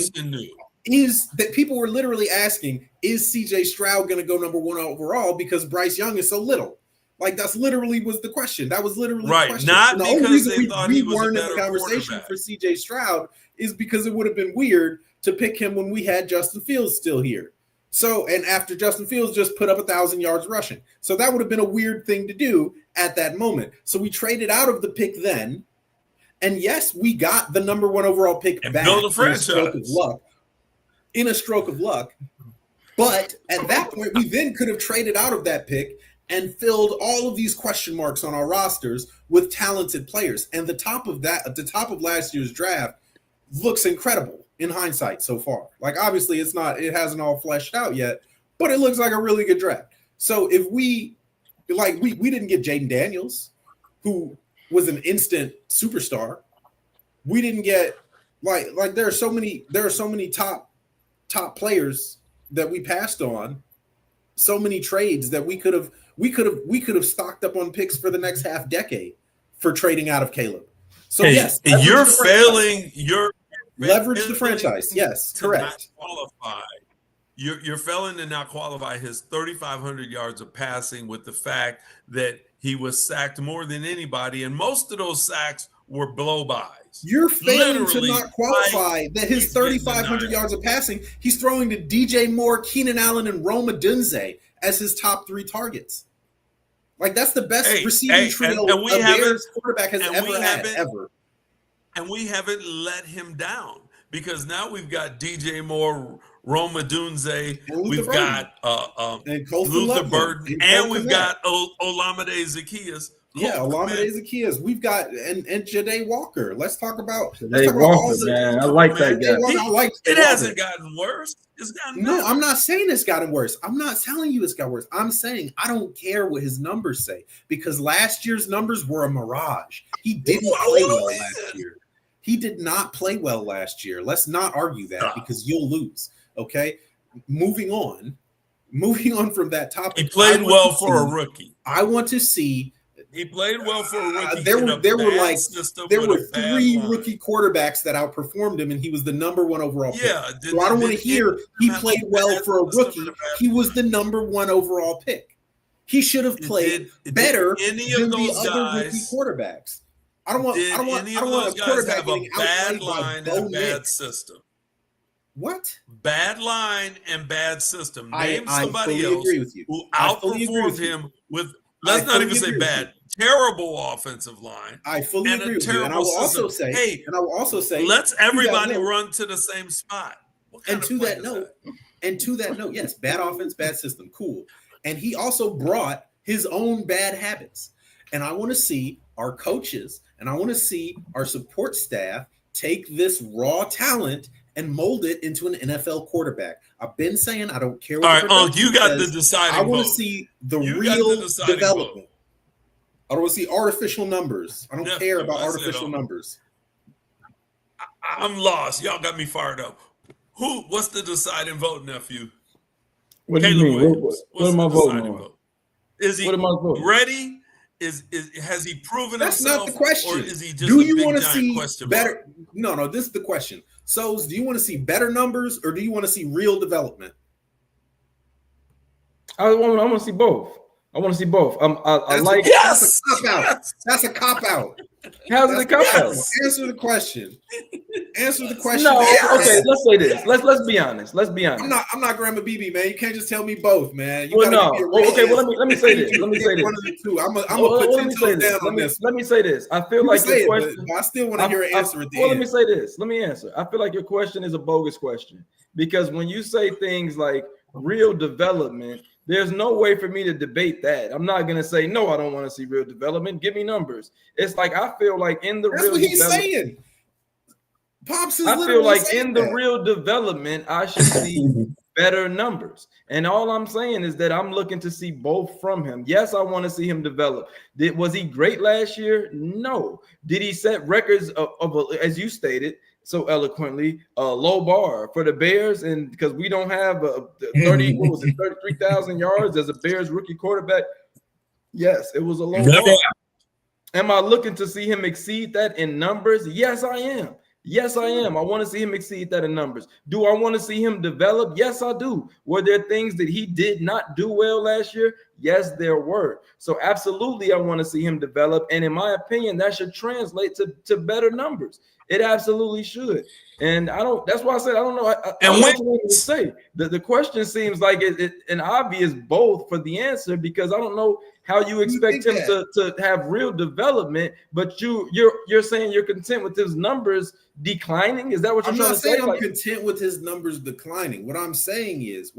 People were literally asking, is CJ Stroud going to go number 1 overall because Bryce Young is so little? Like, that's literally was the question. That was literally the question. Not the because they thought he was weren't a in the better conversation for CJ Stroud is because it would have been weird to pick him when we had Justin Fields still here. So, and after Justin Fields just put up 1,000 yards rushing. So that would have been a weird thing to do at that moment. So we traded out of the pick then. And yes, we got the number 1 overall pick and back build a franchise. In a stroke of luck. But at that point, we then could have traded out of that pick and filled all of these question marks on our rosters with talented players. And the top of that, at the top of last year's draft, looks incredible in hindsight so far. Like, obviously it hasn't all fleshed out yet, but it looks like a really good draft. So if we didn't get Jaden Daniels, who was an instant superstar. We didn't get like there are so many top players that we passed on, so many trades that we could have stocked up on picks for the next half decade for trading out of Caleb. So yes, you're failing. Leverage the franchise. Yes, correct. Qualify. You're failing to not qualify his 3,500 yards of passing with the fact that he was sacked more than anybody, and most of those sacks were blow-bys. You're failing to not qualify that his 3,500 yards of passing, he's throwing to DJ Moore, Keenan Allen, and Rome Odunze as his top 3 targets. Like, that's the best receiving trio a Bears quarterback has ever had, ever. And we haven't let him down because now we've got DJ Moore, Rome Odunze, we've got Luther Burden, and we've got Olamide Zaccheaus. Yeah, Olamide Zaccheaus. We've got and Ja'Day Walker. Let's talk about Walker, man. I like that guy. It hasn't gotten worse. It's gotten better. No, I'm not saying it's gotten worse. I'm not telling you it's got worse. I'm saying I don't care what his numbers say because last year's numbers were a mirage. He didn't play well last year. He did not play well last year. Let's not argue that because you'll lose. Okay, moving on from that topic. He played well for a rookie. I want to see He played well for a rookie. There in were a there were bad like system there with were a bad 3 line. rookie quarterbacks that outperformed him, and he was the number 1 overall pick. Yeah. So I don't want to hear he have a played well bad for a system rookie. and a bad He was the number 1 overall pick. He should have played better any than of the those other rookie guys quarterbacks. I don't want those a guys quarterback have a getting bad outplayed by line and Bo a bad Nix. system? What? Bad line and bad system. Name I somebody fully else agree with you. who I fully agree outperformed with you. him with, let's not even say bad, terrible offensive line. I fully and agree a with you. And I terrible will system. also say, let's everybody run to the same spot. What kind and of to play that is note, that? and to that note, yes, bad offense, bad system, cool. And he also brought his own bad habits. And I want to see our coaches and I want to see our support staff take this raw talent and mold it into an NFL quarterback. I've been saying I don't care what. All right, Unc, you got the deciding vote. I want to see the real development. I don't want to see artificial numbers. I don't care about artificial numbers. I'm lost. Y'all got me fired up. What's the deciding vote, nephew? What do you mean? What am I voting on? Vote? Is he ready? Has he proven That's himself? That's not the question. Or is he just do a you big, want to giant see question better? No, this is the question. So, do you want to see better numbers or do you want to see real development? I want to see both. I want to see both. Yes! That's a cop out. How's it a cop out? Answer the question. Answer the question. No, okay. Let's say this. Let's be honest. I'm not Grandma BB, man. You can't just tell me both, man. Well, let me say this. Let me say this. One of the two. I'm gonna put 10 toes down on this. Let me say this. I feel like your question. I still want to hear an answer at the end. Let me say this. Let me answer. I feel like your question is a bogus question because when you say things like real development, there's no way for me to debate that. I'm not gonna say no. I don't want to see real development. Give me numbers. It's like I feel like in the That's real what he's development, saying. Pops is I feel like in the that. real development, I should see better numbers. And all I'm saying is that I'm looking to see both from him. Yes, I want to see him develop. Was he great last year? No. Did he set records of as you stated so eloquently, a low bar for the Bears? And because we don't have 33,000 yards as a Bears rookie quarterback. Yes, it was a low bar. Am I looking to see him exceed that in numbers? Yes, I am. Yes, I am. I want to see him exceed that in numbers. Do I want to see him develop? Yes, I do. Were there things that he did not do well last year? Yes, there were. So absolutely, I want to see him develop. And in my opinion, that should translate to better numbers. It absolutely should. And that's why I said, I don't know. I don't know what to say. The question seems like an obvious both for the answer because I don't know how you expect him to have real development, but you're saying you're content with his numbers declining. Is that what you're trying to say? I'm not saying I'm content with his numbers declining. What I'm saying is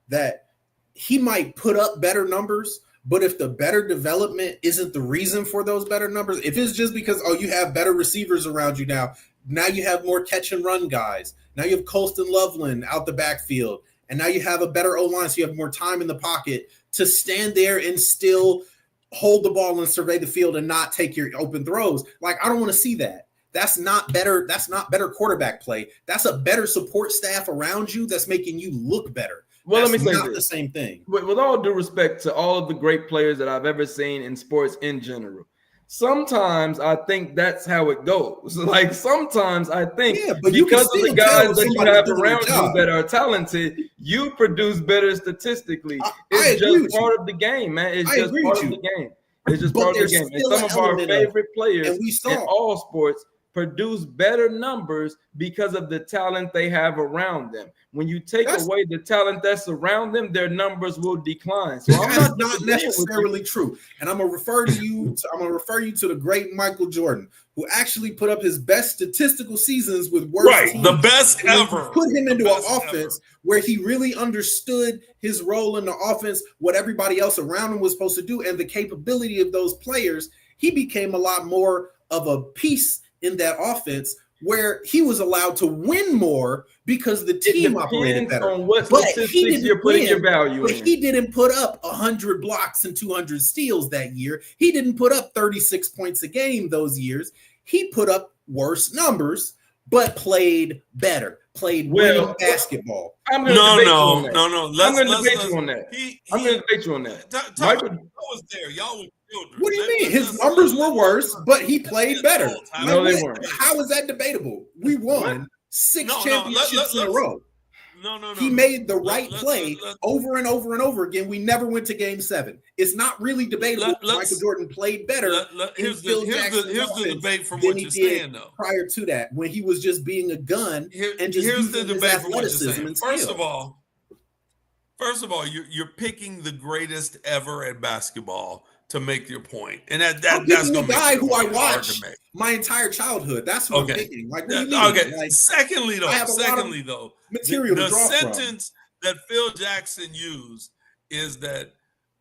that he might put up better numbers, but if the better development isn't the reason for those better numbers, if it's just because you have better receivers around you now you have more catch and run guys. Now you have Colston Loveland out the backfield, and now you have a better O-line, so you have more time in the pocket to stand there and still hold the ball and survey the field and not take your open throws. Like, I don't want to see that. That's not better. That's not better quarterback play. That's a better support staff around you that's making you look better. Well, that's let me say not this. The same thing. With all due respect to all of the great players that I've ever seen in sports in general, sometimes I think that's how it goes. Like sometimes I think because of the guys that you have around you that are talented, you produce better statistically. It's just part of the game, man. It's just part of the game. It's just part of the game. And some of our favorite players in all sports produce better numbers because of the talent they have around them. When you take away the talent that's around them, their numbers will decline. So I'm not necessarily true. And I'm gonna refer you to the great Michael Jordan, who actually put up his best statistical seasons with worse teams. The best ever. Put him into an offense where he really understood his role in the offense, what everybody else around him was supposed to do, and the capability of those players. He became a lot more of a piece in that offense where he was allowed to win more because the team operated better. On what statistics you're putting your value in. He didn't put up 100 blocks and 200 steals that year. He didn't put up 36 points a game those years. He put up worse numbers, but played better. played winning basketball. I'm going to debate you on that. No. I'm going to debate you on that. I'm going to debate you on that. Michael was there. Y'all were children. What do you mean? His numbers were worse, but he played better. No, they weren't. How is that debatable? We won 6 championships in a row. No. He made the right play over and over and over again. We never went to Game 7. It's not really debatable. Michael Jordan played better. Here's the debate from what you're saying, though. Prior to that, when he was just being a gun and just here's the debate from what you're saying. First of all, you're picking the greatest ever at basketball to make your point, and that's the guy who I watched my entire childhood. That's what I'm picking. Like, what do you mean? Okay. Like, Secondly, though, material. The sentence that Phil Jackson used is that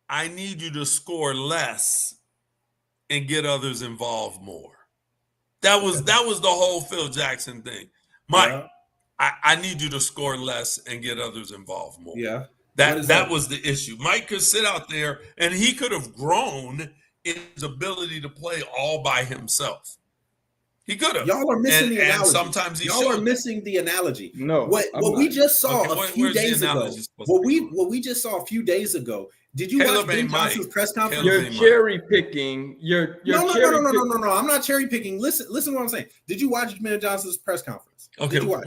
I need you to score less and get others involved more. That was the whole Phil Jackson thing. Mike, I need you to score less and get others involved more. Yeah. That was the issue. Mike could sit out there and he could have grown in his ability to play all by himself. He could have. Y'all are missing the analogy. And sometimes y'all are missing the analogy. No. What we just saw a few days ago. What we just saw a few days ago. Did you watch Ben Johnson's press conference? You're cherry picking. No. I'm not cherry picking. Listen to what I'm saying. Did you watch Ben Johnson's press conference? Okay. What?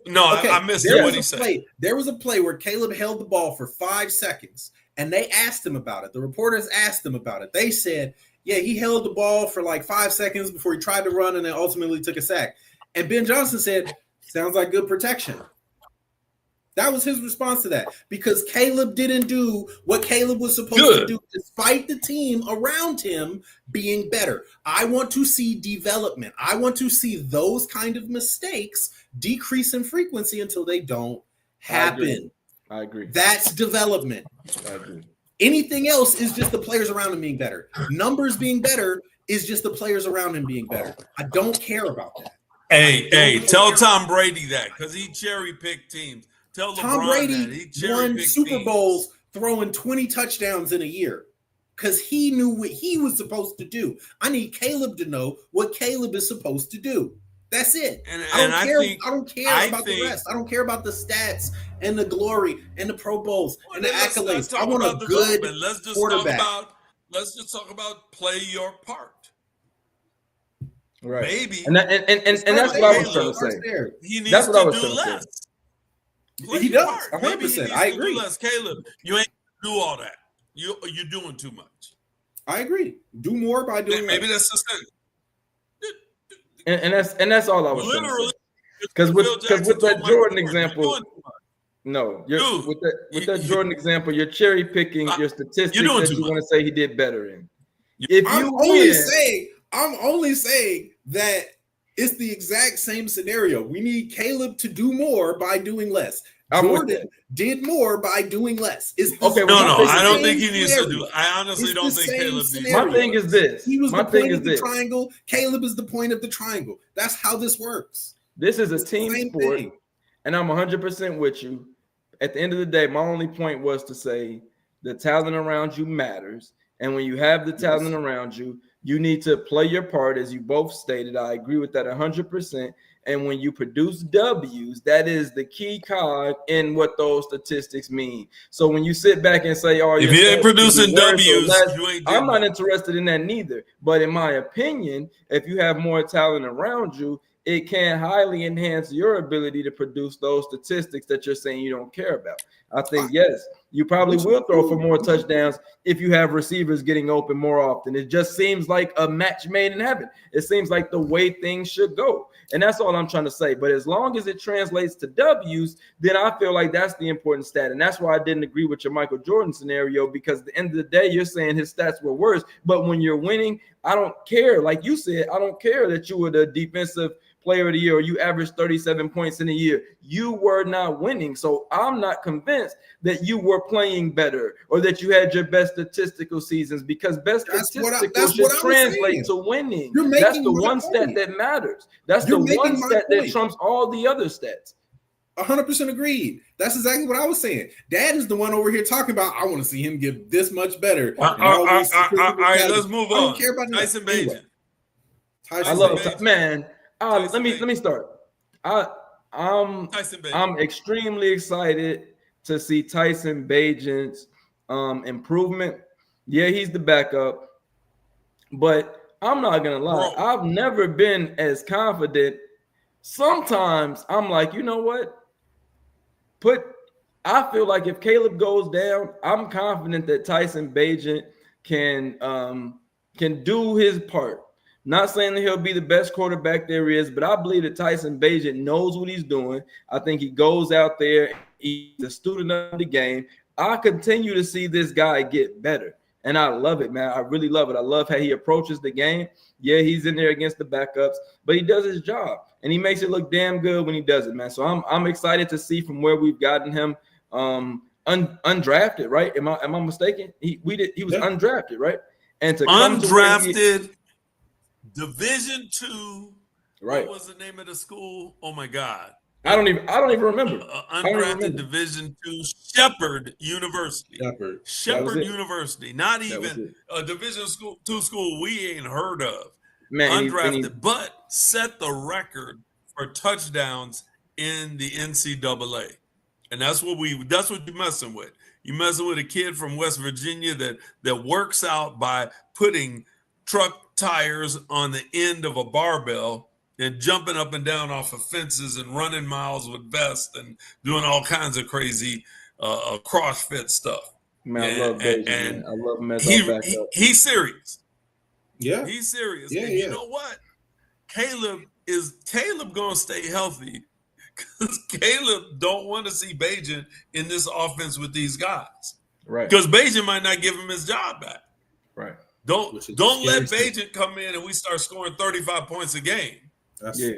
No, okay. I missed what he said. There was a play where Caleb held the ball for 5 seconds, and they asked him about it. The reporters asked him about it. They said, yeah, he held the ball for like 5 seconds before he tried to run and then ultimately took a sack. And Ben Johnson said, sounds like good protection. That was his response to that, because Caleb didn't do what Caleb was supposed to do despite the team around him being better. I want to see development. I want to see those kind of mistakes decrease in frequency until they don't happen. I agree. That's development. I agree. Anything else is just the players around him being better. Numbers being better is just the players around him being better. I don't care about that. Hey, tell Tom Brady that, because he cherry-picked teams. Tell Tom Brady won Super Bowls throwing 20 touchdowns in a year because he knew what he was supposed to do. I need Caleb to know what Caleb is supposed to do. That's it. I don't care about the rest. I don't care about the stats and the glory and the Pro Bowls and the accolades. I want a good quarterback. Let's just talk about play your part. Right. Maybe. And that's what I was trying to say. He needs to do less. He does. 100%. I agree. Less. Caleb, you ain't do all that. You're doing too much. I agree. Do more by doing. Maybe that's the thing. And that's all I was saying. Because with that Jordan example, with that Jordan example, you're cherry picking your statistics that you want to say he did better in. I'm only saying that it's the exact same scenario. We need Caleb to do more by doing less. Jordan did more by doing less. I don't think he needs to do. I honestly don't think Caleb needs to. My thing is this. He was the point of the triangle. Caleb is the point of the triangle. That's how this works. This is a team sport, and I'm 100% with you. At the end of the day, my only point was to say the talent around you matters. And when you have the talent around you, you need to play your part, as you both stated. I agree with that 100%. And when you produce W's, that is the key cog in what those statistics mean. So when you sit back and say, "Oh, if you ain't producing W's, I'm not interested in that neither." But in my opinion, if you have more talent around you, it can highly enhance your ability to produce those statistics that you're saying you don't care about. I think, yes, you probably will throw for more touchdowns if you have receivers getting open more often. It just seems like a match made in heaven. It seems like the way things should go. And that's all I'm trying to say. But as long as it translates to W's, then I feel like that's the important stat. And that's why I didn't agree with your Michael Jordan scenario, because at the end of the day, you're saying his stats were worse. But when you're winning, I don't care. Like you said, I don't care that you were the defensive player of the year or you averaged 37 points in a year. You were not winning. So I'm not convinced that you were playing better or that you had your best statistical seasons, because best statistical should translate to winning. That's the one stat that matters. That's the one stat that trumps all the other stats. 100% agreed. That's exactly what I was saying. Dad is the one over here talking about, I want to see him get this much better. All right, let's move on. I don't care about Tyson Bagent. I love man. Let me start. I I'm extremely excited to see Tyson Bagent's improvement. Yeah, he's the backup, but I'm not gonna lie. Bro. I've never been as confident. Sometimes I'm like, you know what? I feel like if Caleb goes down, I'm confident that Tyson Bagent can do his part. Not saying that he'll be the best quarterback there is, but I believe that Tyson Bagent knows what he's doing. I think he goes out there, he's a student of the game. I continue to see this guy get better. And I love it, man. I really love it. I love how he approaches the game. Yeah, he's in there against the backups, but he does his job and he makes it look damn good when he does it, man. So I'm excited to see from where we've gotten him. Undrafted, right? Am I mistaken? He was undrafted, right? And to come undrafted Division II. Right. What was the name of the school? Oh my God. I don't even remember. Undrafted Division II, Shepherd University. Shepherd University. Not even a Division II school we ain't heard of. Man, undrafted, but set the record for touchdowns in the NCAA. And that's what you're messing with. You're messing with a kid from West Virginia that works out by putting truck tires on the end of a barbell and jumping up and down off of fences and running miles with vests and doing all kinds of crazy CrossFit stuff. Man, I love Beijing, man. I love him as our backup. He's serious. Yeah. He's serious. Yeah, and you know what? Caleb gonna stay healthy because Caleb don't want to see Bagent in this offense with these guys. Right. Because Bagent might not give him his job back. Right. Don't let Bagent come in and we start scoring 35 points a game.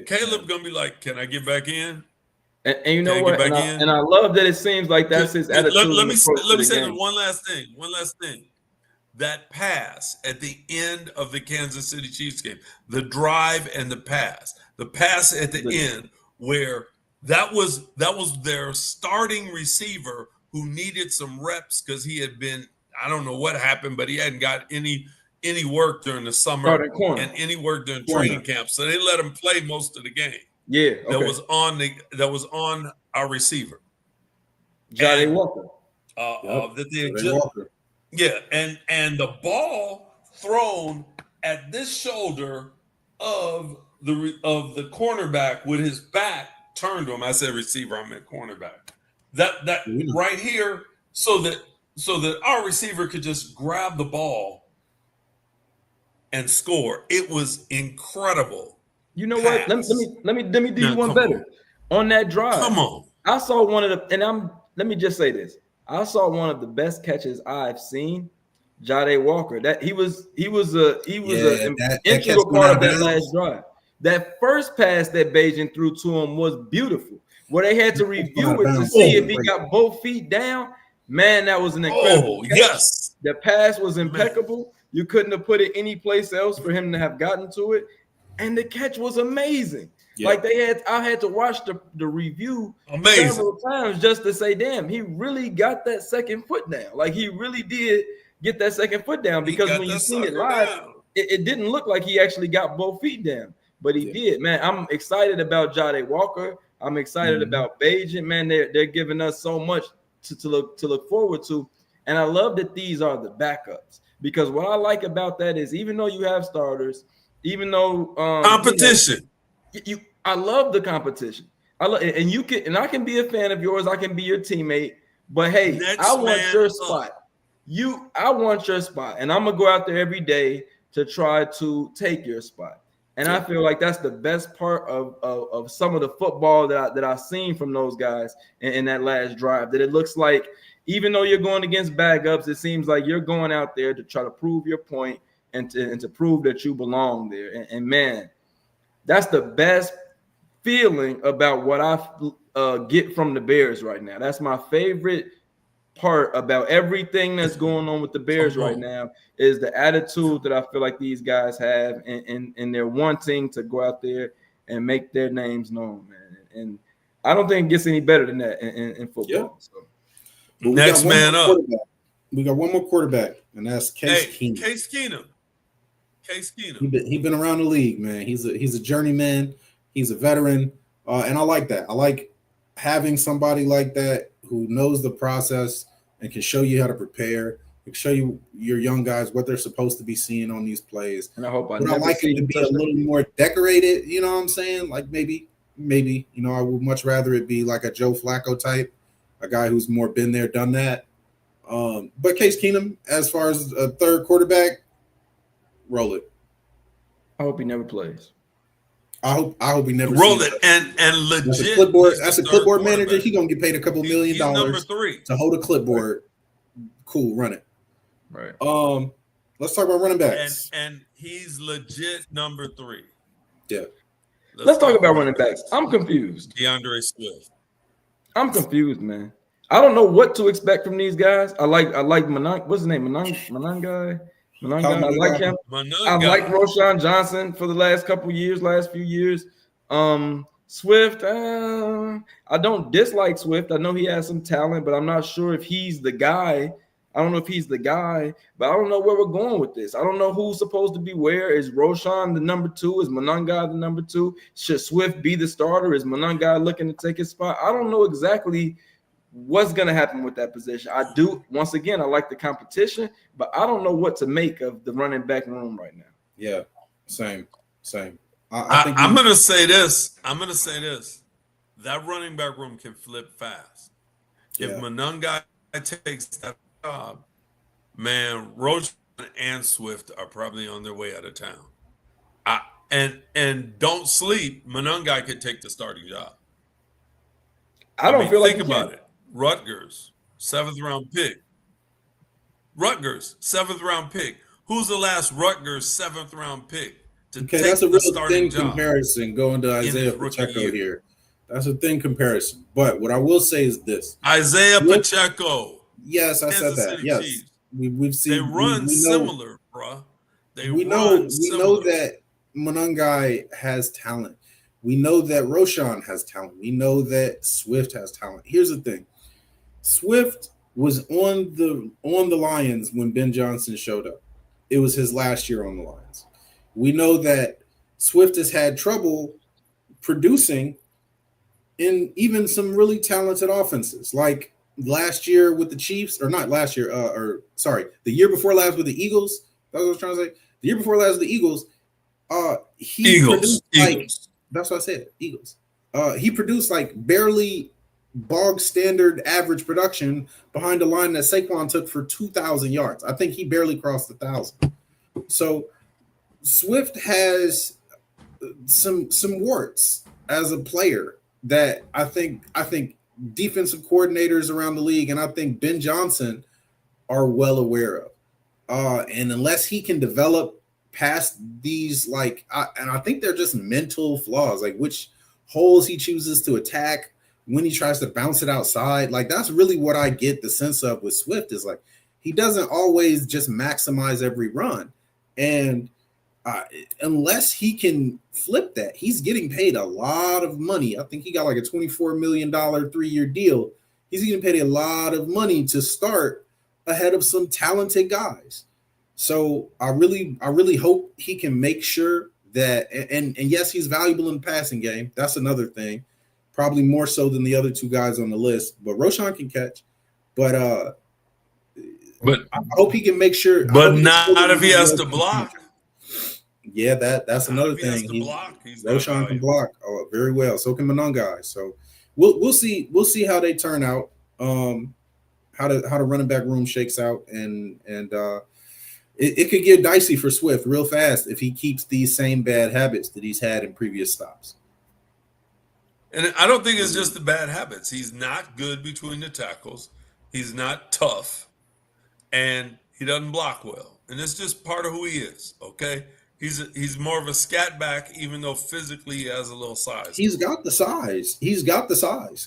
Caleb gonna be like, can I get back in? And you know what? And I love that it seems like that's his attitude. Let me say one last thing. That pass at the end of the Kansas City Chiefs game, the drive and the pass at the end, where that was their starting receiver who needed some reps because he had been, I don't know what happened, but he hadn't got any work during the summer and any work during training camp, so they let him play most of the game. Yeah, that was on our receiver, Johnny Walker. Walker. Yeah, and the ball thrown at this shoulder of the cornerback with his back turned to him. I said receiver, I meant cornerback. That right here, so that our receiver could just grab the ball and score. It was incredible. You know what? Let me do you one better. On that drive. Come on. I saw one of the let me just say this. I saw one of the best catches I've seen. Jade Walker. That he was an integral part of that last drive. That first pass that Bagent threw to him was beautiful. Where they had to review it to see if he got both feet down. Man, that was an incredible catch. Yes. The pass was impeccable. Man. You couldn't have put it any place else for him to have gotten to it. And the catch was amazing. Yeah. Like I had to watch the review several times just to say, damn, he really got that second foot down. Like he really did get that second foot down, because when you seen it live, it didn't look like he actually got both feet down, but he did. Man, I'm excited about Jade Walker. I'm excited about Bagent. Man, they're giving us so much to look forward to, and I love that these are the backups, because what I like about that is even though you have starters, even though competition. I love the competition. I can be a fan of yours. I can be your teammate. But hey, I want your spot. I want your spot, and I'm gonna go out there every day to try to take your spot. And I feel like that's the best part of some of the football that I've seen from those guys in that last drive. That it looks like even though you're going against backups, it seems like you're going out there to try to prove your point and to prove that you belong there. And man, that's the best feeling about what I get from the Bears right now. That's my favorite part about everything that's going on with the Bears right now, is the attitude that I feel like these guys have, and they're wanting to go out there and make their names known, man. And I don't think it gets any better than that in football. Yeah. So. Next man up. We got one more quarterback, and that's Case Keenum. Case Keenum. Case Keenum. He's been around the league, man. He's a journeyman. He's a veteran. And I like that. I like having somebody like that who knows the process and can show you how to prepare, can show you your young guys what they're supposed to be seeing on these plays. And I hope I But I never like see it to him be a touch that. little more decorated. You know what I'm saying? Like maybe, I would much rather it be like a Joe Flacco type, a guy who's more been there, done that. But Case Keenum, as far as a third quarterback, roll it. I hope he never plays. I hope he never roll sees it that. and legit. That's a clipboard. he's the That's a third clipboard manager. quarterback. He gonna get paid a couple $1 million He's number 3 to hold a clipboard. Cool, run it. Right. Let's talk about running backs. And he's legit number 3. Yeah. Let's talk about running backs. I'm confused. DeAndre Swift. I'm confused, man. I don't know what to expect from these guys. I like Manang. What's his name? Manang guy. I like him. I like Roshan Johnson for the last few years. Swift. I don't dislike Swift. I know he has some talent, but I'm not sure if he's the guy. I don't know if he's the guy, but I don't know where we're going with this. I don't know who's supposed to be where. Is Roshan the number 2? Is Mananga the number 2? Should Swift be the starter? Is Mananga looking to take his spot? I don't know exactly what's going to happen with that position. I do. Once again, I like the competition, but I don't know what to make of the running back room right now. Yeah, same. I'm going to say this. That running back room can flip fast. If Mananga takes that job, man, Roshan and Swift are probably on their way out of town. And don't sleep. Manungai could take the starting job. I don't feel like think about it. Rutgers, 7th round pick. Who's the last Rutgers 7th round pick to take that's a the real starting thin job comparison going to Isaiah Pacheco here. That's a thin comparison. But what I will say is this: Isaiah Pacheco. Yes, I said that. Yes, Chiefs. We've seen. They run similar, bro. We know that Manungai has talent. We know that Roshan has talent. We know that Swift has talent. Here's the thing: Swift was on the Lions when Ben Johnson showed up. It was his last year on the Lions. We know that Swift has had trouble producing in even some really talented offenses, like last year with the Chiefs, or not last year, the year before last with the Eagles. That's what I was trying to say. The year before last with the Eagles, Eagles. That's what I said, Eagles. He produced like barely bog standard average production behind a line that Saquon took for 2,000 yards. I think he barely crossed 1,000. So Swift has some warts as a player that I think defensive coordinators around the league and I think Ben Johnson are well aware of. And unless he can develop past these, and I think they're just mental flaws, like which holes he chooses to attack when he tries to bounce it outside. Like that's really what I get the sense of with Swift is like he doesn't always just maximize every run. And unless he can flip that, he's getting paid a lot of money. I think he got like a $24 million 3-year deal. He's getting paid a lot of money to start ahead of some talented guys. So I really hope he can make sure that, and yes, he's valuable in the passing game. That's another thing, probably more so than the other two guys on the list. But Roshan can catch, but I hope he can make sure. But not if he has to block. Yeah, that's another thing. Roshan can block very well. So can Manungai. So we'll see how they turn out. How the running back room shakes out, and it could get dicey for Swift real fast if he keeps these same bad habits that he's had in previous stops. And I don't think it's just the bad habits. He's not good between the tackles. He's not tough, and he doesn't block well. And it's just part of who he is. Okay. He's more of a scat back, even though physically he has a little size. He's got the size.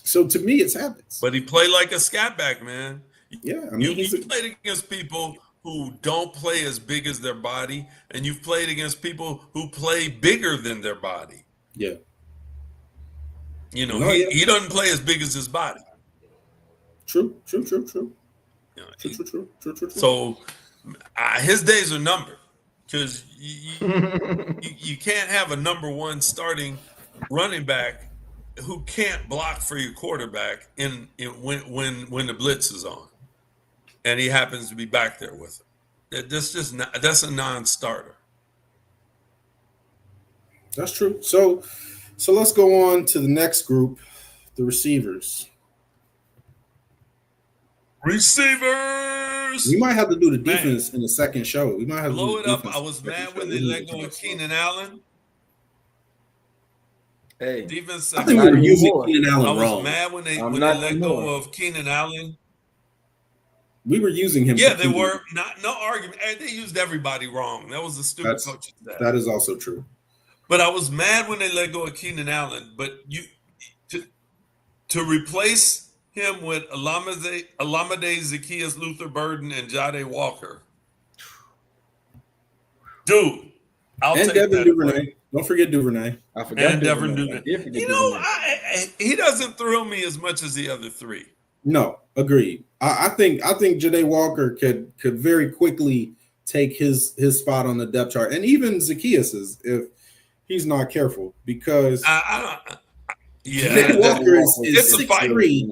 So to me, it's habits. But he played like a scat back, man. Yeah, I mean, you've played against people who don't play as big as their body, and you've played against people who play bigger than their body. Yeah. He doesn't play as big as his body. True. True. So his days are numbered. Because you can't have a number one starting running back who can't block for your quarterback when the blitz is on, and he happens to be back there with him. That's a non-starter. That's true. So let's go on to the next group, the receivers. Receivers. We might have to do the defense in the second show. We might have blow to it do up. I was mad when they let go of Keenan Allen. Hey, defense. I think we were using Keenan Allen wrong. I was mad when they let go of Keenan Allen. We were using him. Yeah, they were. No argument. They used everybody wrong. That was the stupid coaching staff. That is also true. But I was mad when they let go of Keenan Allen. But to replace him with Olamide Zaccheaus, Luther Burden, and Jade Walker. Dude, I'll take Devin that. Duvernay. Don't forget Duvernay. I forgot. And Devin Duvernay. He doesn't thrill me as much as the other three. No, agreed. I think Jade Walker could very quickly take his spot on the depth chart, and even Zaccheaus's if he's not careful, because Jade Walker is 6'3".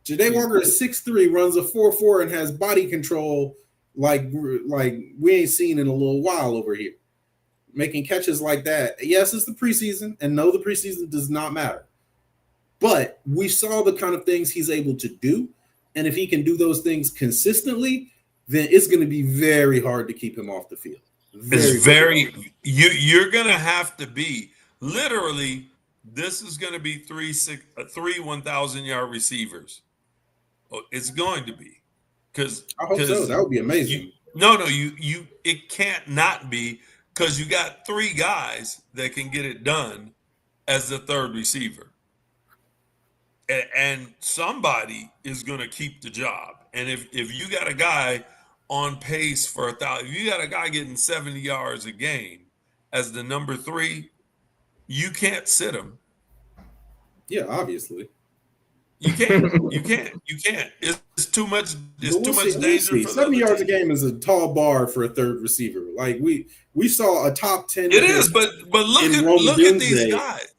Jade Walker is 6'3", runs a 4.4, and has body control like we ain't seen in a little while over here. Making catches like that. Yes, it's the preseason, and no, the preseason does not matter. But we saw the kind of things he's able to do, and if he can do those things consistently, then it's going to be very hard to keep him off the field. You're going to have to be literally. This is going to be three 1,000-yard receivers. It's going to be because I hope so. That would be amazing. It can't not be, because you got three guys that can get it done as the third receiver. And somebody is going to keep the job. And if you got a guy on pace for 1,000, if you got a guy getting 70 yards a game as the number 3, you can't sit him. Yeah, obviously. You can't. It's too much. It's too much danger. 70 yards a game is a tall bar for a third receiver. Like we saw a top 10. It is, but look at these guys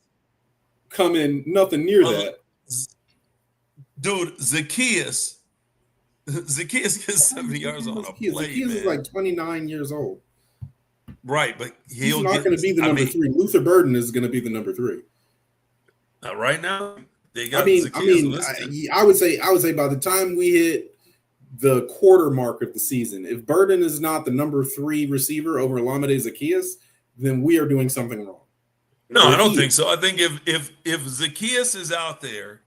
coming nothing near that. Dude, Zaccheaus gets 70 yards on a play. Zaccheaus is like 29 years old. Right, but he's not going to be the number 3. Luther Burden is going to be the number 3. Right now. I would say by the time we hit the quarter mark of the season, if Burden is not the number 3 receiver over Olamide Zaccheaus, then we are doing something wrong. No, I don't think so. I think if Zaccheaus is out there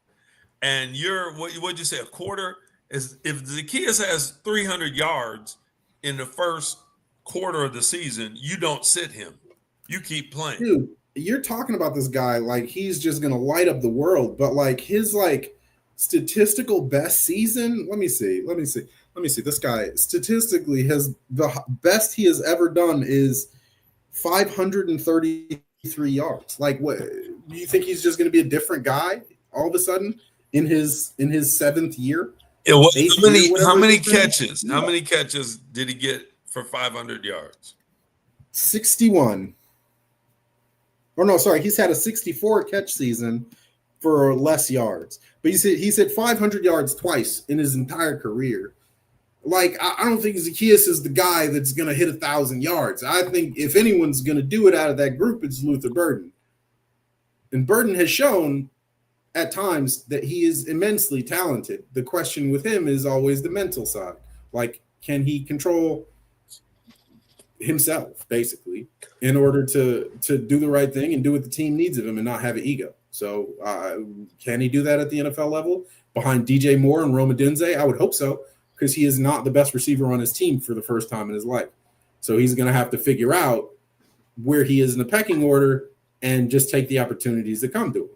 and you're what'd you say, a quarter is, if Zaccheaus has 300 yards in the first quarter of the season, you don't sit him. You keep playing. Dude, you're talking about this guy like he's just going to light up the world, but like his like statistical best season, let me see. This guy statistically has the best he has ever done is 533 yards. Like, what do you think he's just going to be a different guy all of a sudden in his 7th year? How many catches? How many catches did he get for 500 yards? 61. Or no, sorry, he's had a 64 catch season for less yards. But he's hit 500 yards twice in his entire career. Like, I don't think Zaccheaus is the guy that's going to hit 1,000 yards. I think if anyone's going to do it out of that group, it's Luther Burden. And Burden has shown at times that he is immensely talented. The question with him is always the mental side. Like, can he control himself, basically, in order to do the right thing and do what the team needs of him and not have an ego? So can he do that at the NFL level behind DJ Moore and Rome Odunze? I would hope so, because he is not the best receiver on his team for the first time in his life. So he's going to have to figure out where he is in the pecking order and just take the opportunities that come to him.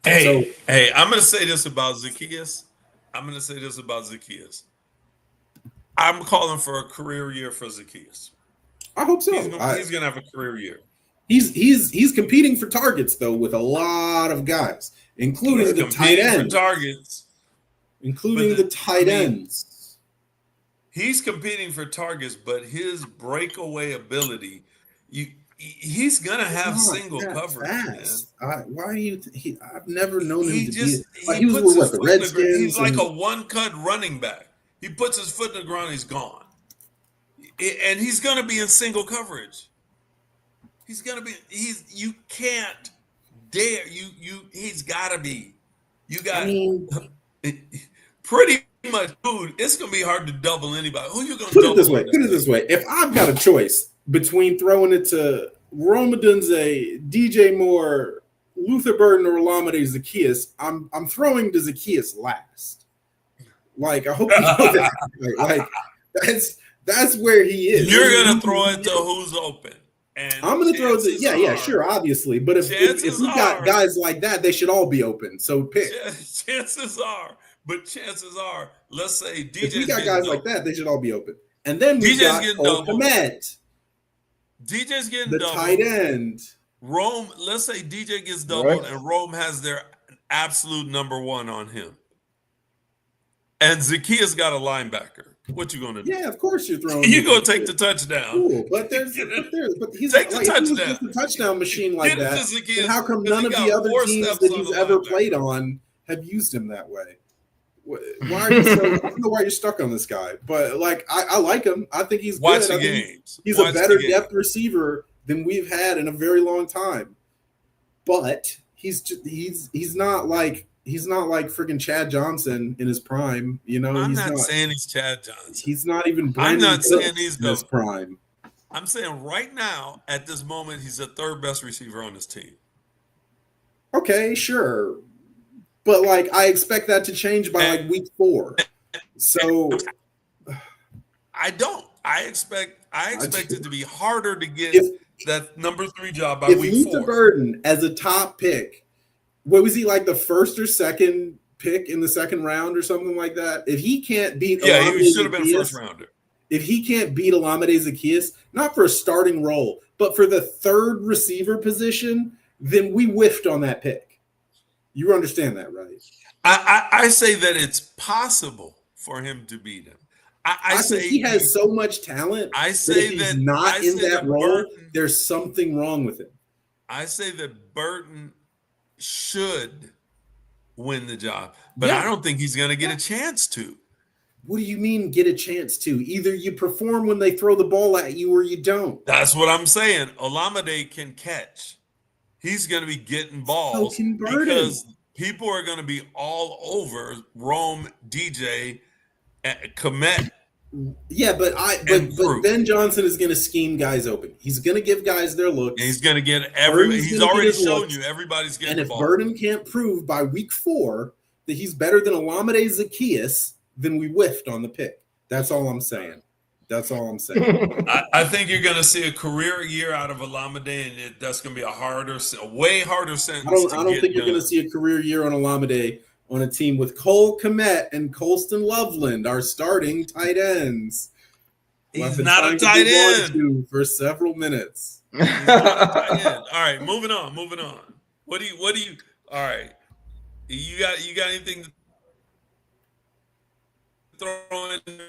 Hey, I'm going to say this about Zaccheaus. I'm calling for a career year for Zaccheaus. I hope so. He's going to have a career year. He's competing for targets, though, with a lot of guys, including the tight ends. Including the tight ends. He's competing for targets, but his breakaway ability, he's gonna have Not single that coverage, fast. Why are you? I've never known him to be. Like, he he was puts with his what, the foot in the ground. Redskins, He's like and a one-cut running back. He puts his foot in the ground, he's gone. And he's gonna be in single coverage. He's gonna be. You can't dare He's got to be. You I got mean, pretty much, dude. It's gonna be hard to double anybody. Who you gonna put it double? this way. Put it this way. If I've got a choice between throwing it to Rome Odunze, DJ Moore, Luther Burden, or Olamide Zaccheaus, I'm throwing to Zaccheaus last. Like, I hope you know that. Like, that's where he is. You're gonna throw it to who's open. And I'm going to throw it. Yeah, sure, obviously. But if we got guys like that, they should all be open. So pick. Chances are, let's say DJ's if we got guys double. like that, they should all be open. And then we got Cole Kmet. DJ's getting the doubled. Tight end. Rome, let's say DJ gets doubled, and Rome has their absolute number one on him. And Zaccheaus got a linebacker. What you gonna do? Yeah, of course you're throwing. You're gonna take the touchdown. Cool, but he's take like, the touchdown. If he was just a touchdown machine like that, then how come none of the other teams that he's ever played on have used him that way? Why are you so? I don't know why you're stuck on this guy, but like I like him. I think he's Watch good. the games. He's a better depth receiver than we've had in a very long time. But he's not like freaking Chad Johnson in his prime. You know, I'm not saying he's Chad Johnson. He's not even. I'm not saying he's in his prime. I'm saying right now, at this moment, he's the third best receiver on this team. Okay, sure. But like, I expect that to change by like week 4. So I don't. I expect it to be harder to get that number 3 job by week 4. If Luther Burden as a top pick, what was he, like the first or second pick in the second round or something like that? If he can't beat, he should have been a first rounder. If he can't beat Olamide Zaccheaus, not for a starting role, but for the third receiver position, then we whiffed on that pick. You understand that, right? I say that it's possible for him to beat him. I say he has so much talent. I say that if he's not in that role, there's something wrong with him. I say that Burton should win the job, but I don't think he's going to get a chance to. What do you mean get a chance to? Either you perform when they throw the ball at you or you don't. That's what I'm saying. Olamide can catch. He's going to be getting balls because people are going to be all over Rome, DJ, Kmet. Yeah, but Ben Johnson is going to scheme guys open. He's going to give guys their looks. And he's going to get everybody. He's already shown you everybody's getting the ball. And if Burden can't prove by week 4 that he's better than Olamide Zaccheaus, then we whiffed on the pick. That's all I'm saying. I think you're going to see a career year out of Olamide, and that's going to be a way harder sentence. I don't think you're going to see a career year on Olamide on a team with Cole Kmet and Colston Loveland, our starting tight ends. He's not a tight end for several minutes. He's not a tight end. All right, moving on. What do you? All right, you got anything to throw in?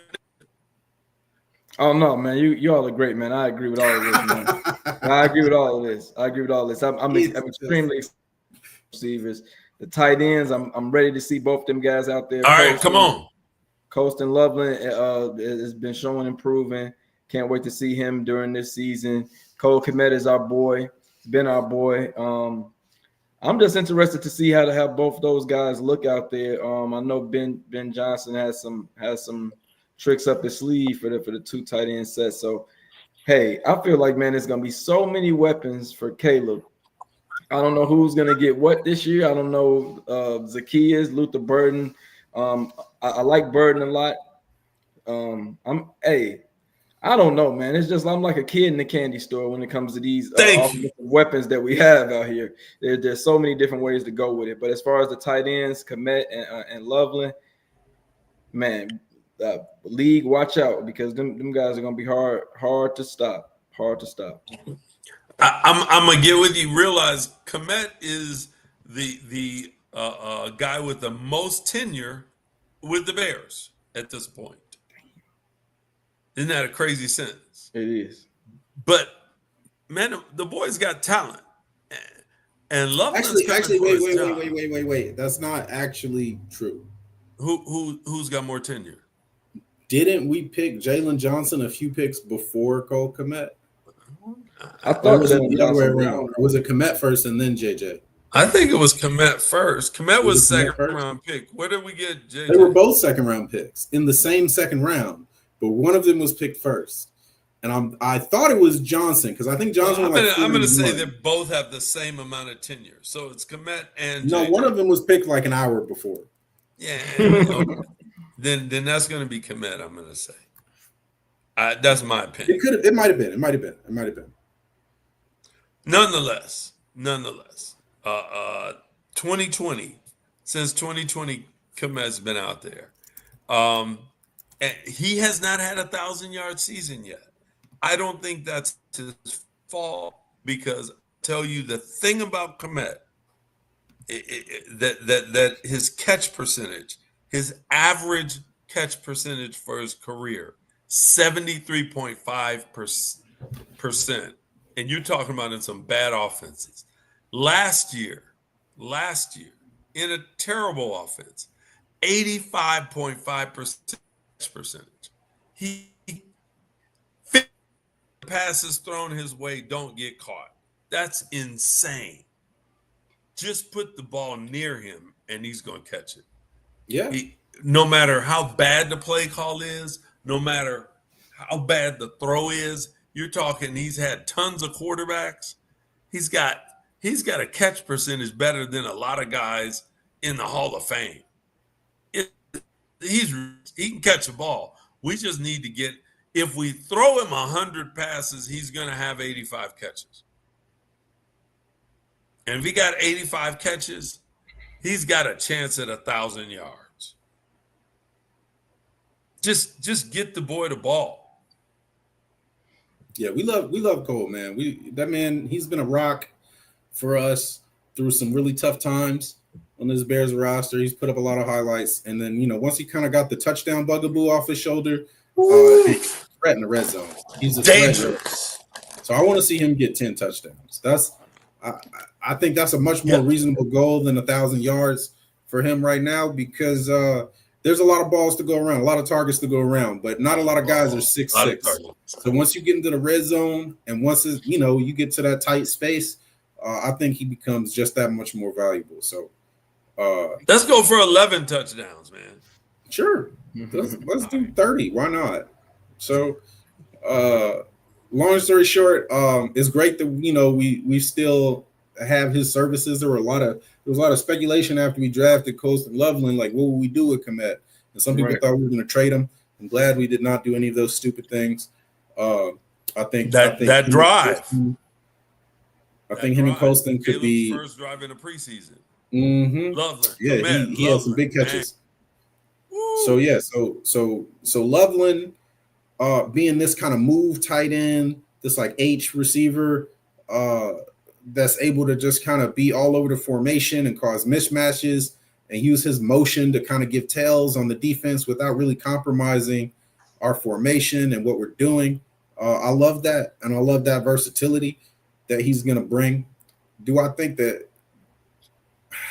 Oh no, man! You all are great, man. I agree with all of this, man. I agree with all of this. I'm extremely receivers. The tight ends, I'm ready to see both them guys out there. All right, come on. Colston Loveland has been showing improving. Can't wait to see him during this season. Cole Kmet is our boy. He's been our boy. I'm just interested to see how to have both those guys look out there. I know Ben Johnson has some tricks up his sleeve for the 2 tight end sets. So, hey, I feel like, man, there's gonna be so many weapons for Caleb. I don't know who's gonna get what this year. I don't know Zaccheaus, Luther Burden. I like Burden a lot. I don't know, man. It's just I'm like a kid in the candy store when it comes to these weapons that we have out here. There's so many different ways to go with it. But as far as the tight ends, Kmet and Loveland, man, league, watch out because them guys are gonna be hard to stop. I'm gonna get with you. Realize Kmet is the guy with the most tenure with the Bears at this point. Isn't that a crazy sentence? It is. But man, the boy's got talent, and Loveland's Actually, coming for his job. wait. That's not actually true. Who's got more tenure? Didn't we pick Jalen Johnson a few picks before Cole Kmet? I Or thought was it Jalen the other way Johnson. around? Or was it Kmet first and then JJ? I think it was Kmet first. Kmet was Was it Kmet second first? round pick. Where did we get JJ? They were both second round picks in the same second round, but one of them was picked first. And I thought it was Johnson because I think Johnson was like I'm going to say 41. that both have the same amount of tenure. So it's Kmet and No, JJ. one of them was picked like an hour before. Yeah. Okay. then that's going to be Kmet, I'm going to say. That's my opinion. It might have been. Nonetheless, 2020, since 2020, Kmet's been out there. And he has not had a 1,000-yard season yet. I don't think that's his fault because I tell you the thing about Kmet, that his catch percentage, his average catch percentage for his career, 73.5%. And you're talking about in some bad offenses. Last year, in a terrible offense, 85.5% percentage. He passes thrown his way don't get caught. That's insane. Just put the ball near him and he's going to catch it. Yeah. No matter how bad the play call is, no matter how bad the throw is, you're talking he's had tons of quarterbacks. He's got a catch percentage better than a lot of guys in the Hall of Fame. He can catch a ball. We just need to get, if we throw him 100 passes, he's going to have 85 catches. And if he got 85 catches, he's got a chance at 1,000 yards. Just get the boy the ball. Yeah, we love Cole, man. That man, he's been a rock for us through some really tough times on this Bears roster. He's put up a lot of highlights, and then once he kind of got the touchdown bugaboo off his shoulder, he's threat in the red zone. He's a dangerous. So I want to see him get 10 touchdowns. I think that's a much more reasonable goal than 1,000 yards for him right now because there's a lot of balls to go around, a lot of targets to go around, but not a lot of guys are 6'6". So once you get into the red zone and once you get to that tight space, I think he becomes just that much more valuable. So let's go for 11 touchdowns, man. Sure. Let's do 30. Why not? So long story short, it's great that we still have his services. There was a lot of speculation after we drafted Colston Loveland, like what would we do with Kmet? And some people thought we were going to trade him. I'm glad we did not do any of those stupid things. I think that drive. I think him and Colston could be first drive in the preseason. Mm-hmm. Loveland. Yeah, he had some big catches. So so Loveland being this kind of move tight end, this like H receiver that's able to just kind of be all over the formation and cause mismatches and use his motion to kind of give tails on the defense without really compromising our formation and what we're doing. I love that, and I love that versatility that he's going to bring. Do I think that,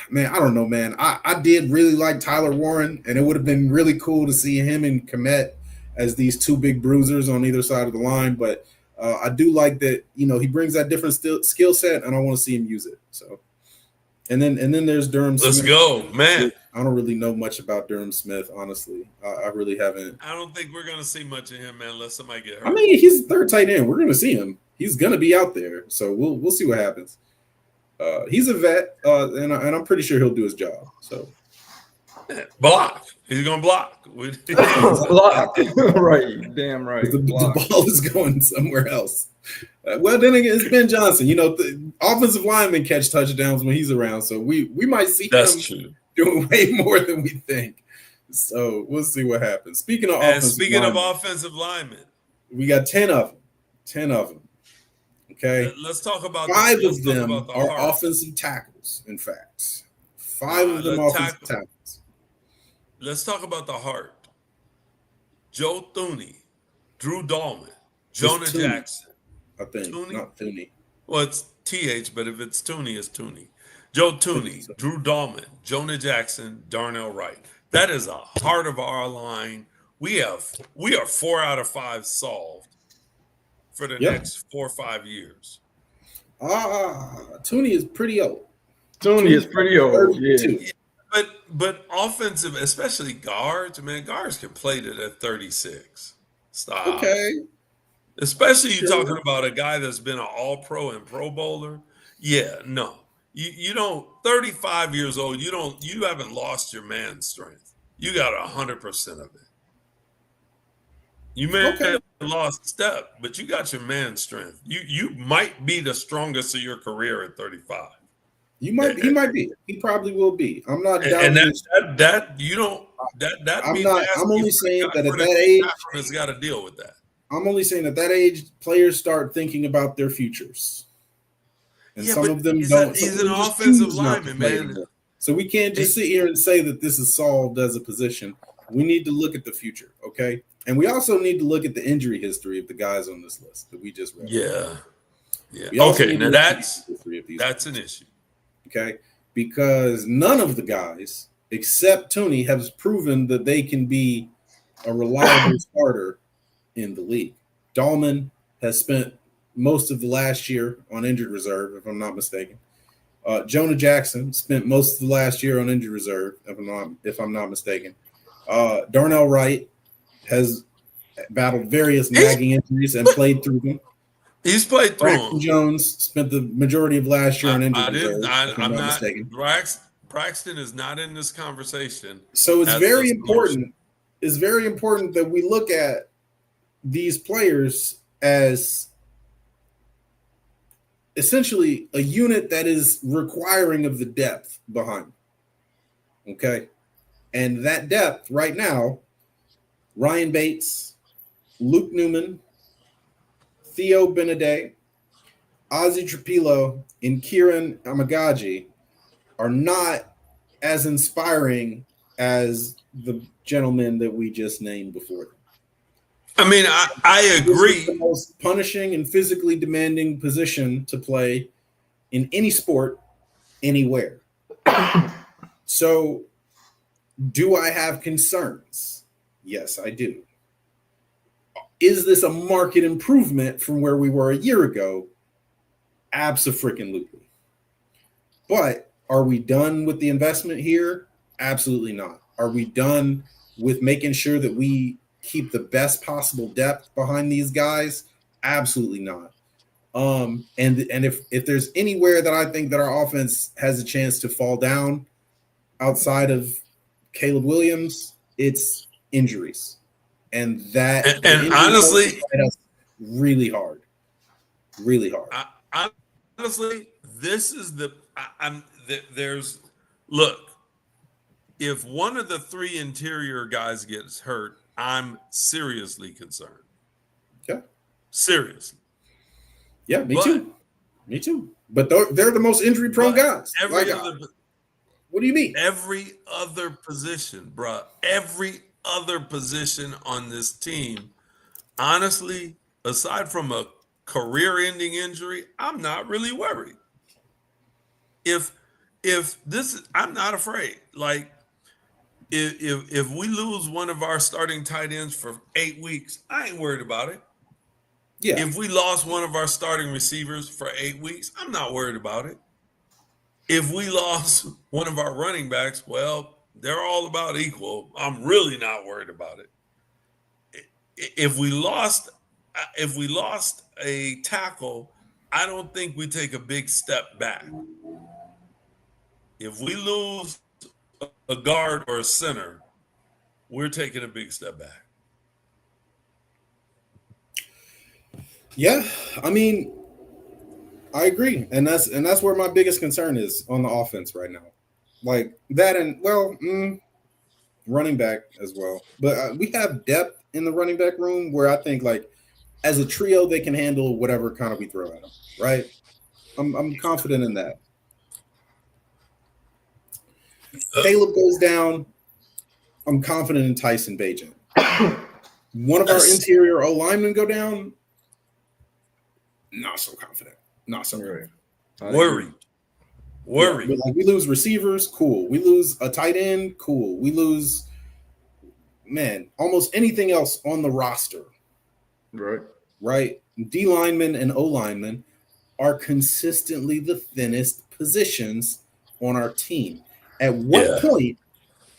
man, I don't know, man. I did really like Tyler Warren, and it would have been really cool to see him and Kmet as these two big bruisers on either side of the line. But I do like that, he brings that different skill set, and I want to see him use it. So, and then there's Durham Smith. Let's go, man. I don't really know much about Durham Smith, honestly. I really haven't. I don't think we're going to see much of him, man, unless somebody get hurt. I mean, he's the third tight end. We're going to see him. He's going to be out there. So we'll see what happens. He's a vet, and I'm pretty sure he'll do his job. So block. He's going to block. Block. Right. Damn right. The ball is going somewhere else. Well, then again, it's Ben Johnson. The offensive linemen catch touchdowns when he's around. So we might see him doing way more than we think. So we'll see what happens. Speaking of offensive linemen, we got 10 of them. 10 of them. Okay. Let's talk about 5 of them are offensive tackles, in fact. 5 of them offensive tackles. Let's talk about the heart. Joe Thuney, Drew Dahlman, Jonah Jackson. I think, Tooney? not Thuney. Well, it's TH, but if it's Tooney, it's Tooney. Joe Tooney, So. Drew Dahlman, Jonah Jackson, Darnell Wright. That is a heart of our line. We are 4 out of 5 solved for the next 4 or 5 years. Tooney is pretty old. Tooney is pretty old, yeah. But offensive, especially guards, man, guards can play to that 36. Stop. Okay. Especially you talking about a guy that's been an All-Pro and Pro Bowler. Yeah, no. You don't 35 years old, you haven't lost your man strength. You got 100% of it. You may have lost step, but you got your man strength. You might be the strongest of your career at 35. He might be. He probably will be. I'm not doubting this. That you don't that I'm not. I'm only saying that at that age, has got to deal with that. I'm only saying at that age, players start thinking about their futures, and some of them don't. He's an offensive lineman, man. Anymore. So we can't just sit here and say that this is solved as a position. We need to look at the future, okay? And we also need to look at the injury history of the guys on this list that we just read. Yeah. Okay, now that's an issue. Okay, because none of the guys except Tooney has proven that they can be a reliable starter in the league. Dahlman has spent most of the last year on injured reserve, if I'm not mistaken. Jonah Jackson spent most of the last year on injured reserve, if I'm not mistaken. Darnell Wright has battled various nagging injuries and played through them. He's played through Braxton Jones spent the majority of last year on injured reserve, if I'm not mistaken. Braxton is not in this conversation. So it's very important. It's very important that we look at these players as essentially a unit that is requiring of the depth behind them. Okay. And that depth right now, Ryan Bates, Luke Newman, Theo Benedet, Ozzie Trapilo, and Kieran Amagaji are not as inspiring as the gentlemen that we just named before them. I mean, I agree. This is the most punishing and physically demanding position to play in any sport, anywhere. So, do I have concerns? Yes, I do. Is this a market improvement from where we were a year ago? Abso-freaking-lutely. But are we done with the investment here? Absolutely not. Are we done with making sure that we keep the best possible depth behind these guys? Absolutely not. And if there's anywhere that I think that our offense has a chance to fall down outside of Caleb Williams, it's injuries. And honestly, really hard. Honestly, this is look, if one of the 3 interior guys gets hurt, I'm seriously concerned. Okay. Seriously. Yeah, me too. But they're the most injury-prone guys. What do you mean? Every other position, bro. Every other position on this team, honestly, aside from a career-ending injury, I'm not really worried. I'm not afraid. Like, if we lose one of our starting tight ends for 8 weeks, I ain't worried about it. Yeah. If we lost one of our starting receivers for 8 weeks, I'm not worried about it. If we lost one of our running backs, well, they're all about equal. I'm really not worried about it. If we lost a tackle, I don't think we take a big step back. If we lose a guard or a center, we're taking a big step back. Yeah, I mean, I agree, and that's where my biggest concern is on the offense right now, like that, and running back as well. But we have depth in the running back room where I think, like, as a trio, they can handle whatever kind of we throw at them. Right? I'm confident in that. Caleb goes down. I'm confident in Tyson Bagent. One of our interior O linemen go down. Not so confident. Not so confident. Worried. Yeah, like we lose receivers, cool. We lose a tight end, cool. We lose, almost anything else on the roster. Right. D linemen and O linemen are consistently the thinnest positions on our team. At what point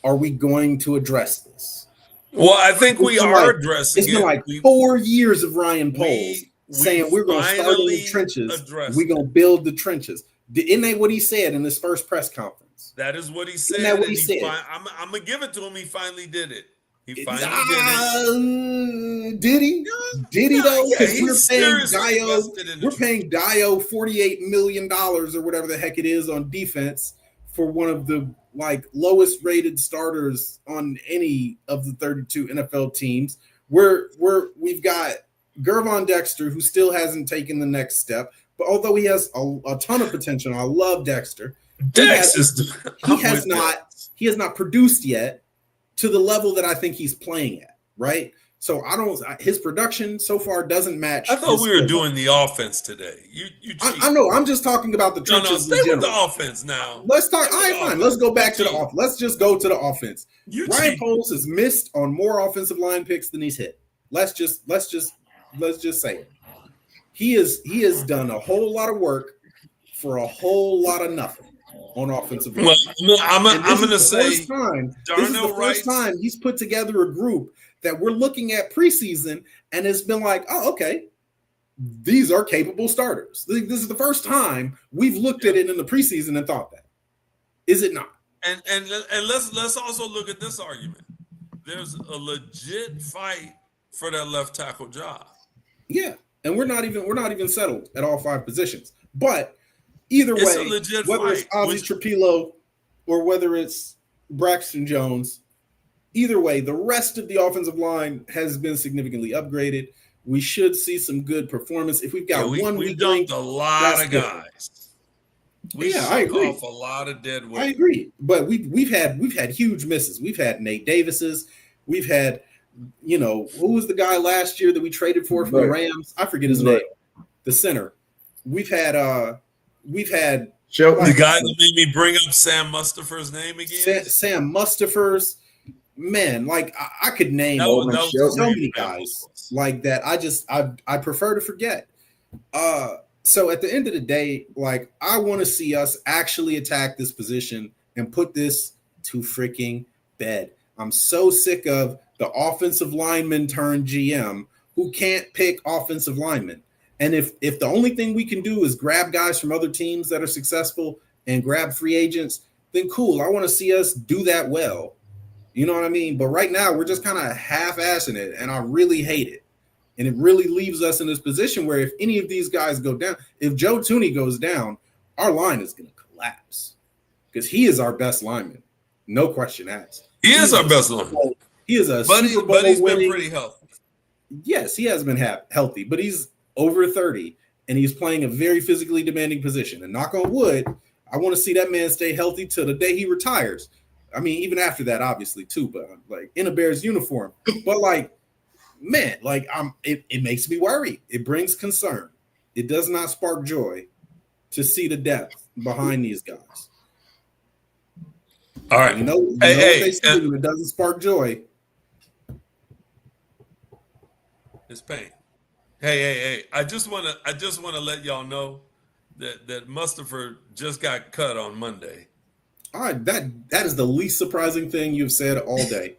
are we going to address this? Well, I think we are addressing it. It's been like 4 years of Ryan Poles saying we're going to start in the trenches. We're going to build the trenches. Isn't that what he said in his first press conference? That is what he said. Isn't that what he said? I'm going to give it to him. He finally did it. He finally did it. Did he? Did he though? Because we're paying Dio $48 million or whatever the heck it is on defense for one of the lowest rated starters on any of the 32 NFL teams. We've got Gervon Dexter, who still hasn't taken the next step, but although he has a ton of potential, I love Dexter. He has not produced yet to the level that I think he's playing at, right? So his production so far doesn't match. I thought we were doing the offense today. I know. I'm just talking about the trenches. No, stay with the offense now. Let's talk. All right, fine. Let's go back to the offense. Let's just go to the offense. Ryan Poles has missed on more offensive line picks than he's hit. Let's just say it. He has done a whole lot of work for a whole lot of nothing on offensive line. Well, I'm going to say this is the first time he's put together a group that we're looking at preseason and it's been like, oh, okay, these are capable starters. This is the first time we've looked at it in the preseason and thought that. Is it not? And let's also look at this argument. There's a legit fight for that left tackle job. Yeah, and we're not even settled at all 5 positions. But either way, whether it's Ozzie Trapilo or whether it's Braxton Jones, either way, the rest of the offensive line has been significantly upgraded. We should see some good performance. If we've got we dumped a lot of guys. I agree. Off a lot of dead weight. I agree, but we've had huge misses. We've had Nate Davis's. We've had, who was the guy last year that we traded for the Rams? I forget his name. The center. We've had the guy that made me bring up Sam Mustafer's name again. Sam Mustafer's. Man, I could name so many guys like that. I prefer to forget. So at the end of the day, I want to see us actually attack this position and put this to freaking bed. I'm so sick of the offensive lineman turned GM who can't pick offensive linemen. And if the only thing we can do is grab guys from other teams that are successful and grab free agents, then cool. I want to see us do that well. You know what I mean? But right now, we're just kind of half-assing it, and I really hate it. And it really leaves us in this position where if any of these guys go down, if Joe Thuney goes down, our line is going to collapse because he is our best lineman. No question asked. He is our best lineman. He is a Super Bowl winning. Been pretty healthy. Yes, he has been healthy, but he's over 30, and he's playing a very physically demanding position. And knock on wood, I want to see that man stay healthy till the day he retires. I mean, even after that, obviously, too, but in a Bears uniform. But it makes me worry. It brings concern. It does not spark joy to see the depth behind these guys. All right. You know what they say when it doesn't spark joy. It's pain. Hey. I just wanna let y'all know that Mustafer just got cut on Monday. All right, that is the least surprising thing you've said all day.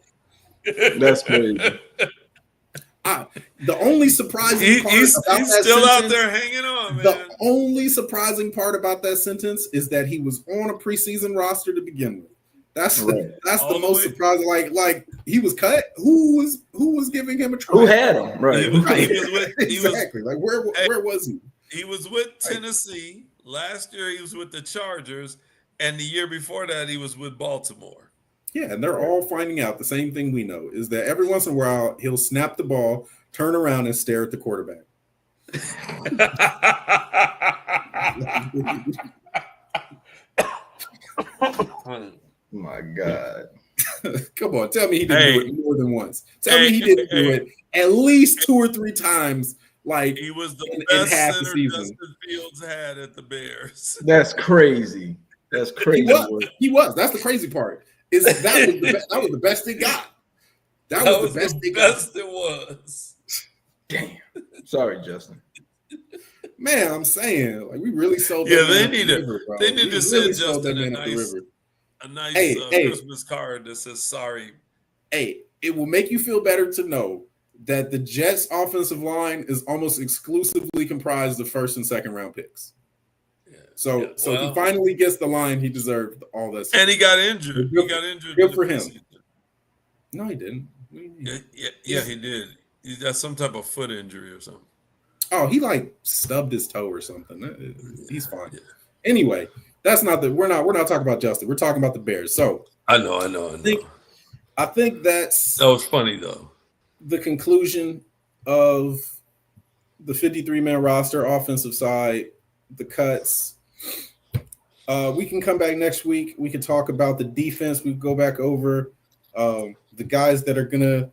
That's crazy. The only surprising part he's about that still sentence, out there hanging on, man. The only surprising part about that sentence is that he was on a preseason roster to begin with. That's the most surprising. Like he was cut. Who was giving him a try? Who had him? Right. Exactly. Where was he? He was with Tennessee last year. He was with the Chargers. And the year before that, he was with Baltimore. Yeah, and they're all finding out the same thing we know, is that every once in a while, he'll snap the ball, turn around, and stare at the quarterback. My God. Come on, tell me he didn't do it more than once. Tell me he didn't do it at least 2 or 3 times like He was the in best half the center season. Justin Fields had at the Bears. That's crazy. That's crazy. He was. That's the crazy part. That was the best it got. That was the best it got. It was. Damn. Sorry, Justin. Man, I'm saying, like, we really sold Yeah, that they man need up the to. river, bro. They need We to really send sold that Justin man up the river. a nice Hey. Christmas card that says sorry. Hey, it will make you feel better to know that the Jets' offensive line is almost exclusively comprised of first and second round picks. Yeah. So he finally gets the line he deserved. All this, and he got injured. Good, he got injured. Good for him. No, he didn't. Yeah, he did. He got some type of foot injury or something. Oh, he like stubbed his toe or something. He's fine. Yeah. Anyway, that's not the. We're not talking about Justin. We're talking about the Bears. So I know. I think that was funny though. The conclusion of the 53-man roster, offensive side, the cuts. We can come back next week. We can talk about the defense. We can go back over the guys that are gonna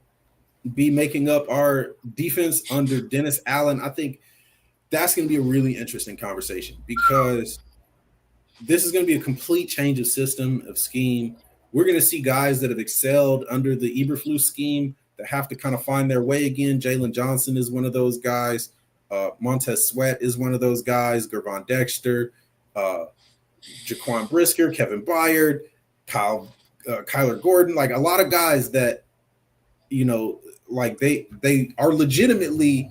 be making up our defense under Dennis Allen. I think that's going to be a really interesting conversation because this is going to be a complete change of system, of scheme. We're going to see guys that have excelled under the Eberflus scheme that have to kind of find their way again. Jalen Johnson is one of those guys. Montez Sweat is one of those guys. Gervon Dexter, Jaquan Brisker, Kevin Byard, Kyler Gordon, like a lot of guys that, you know, like they are legitimately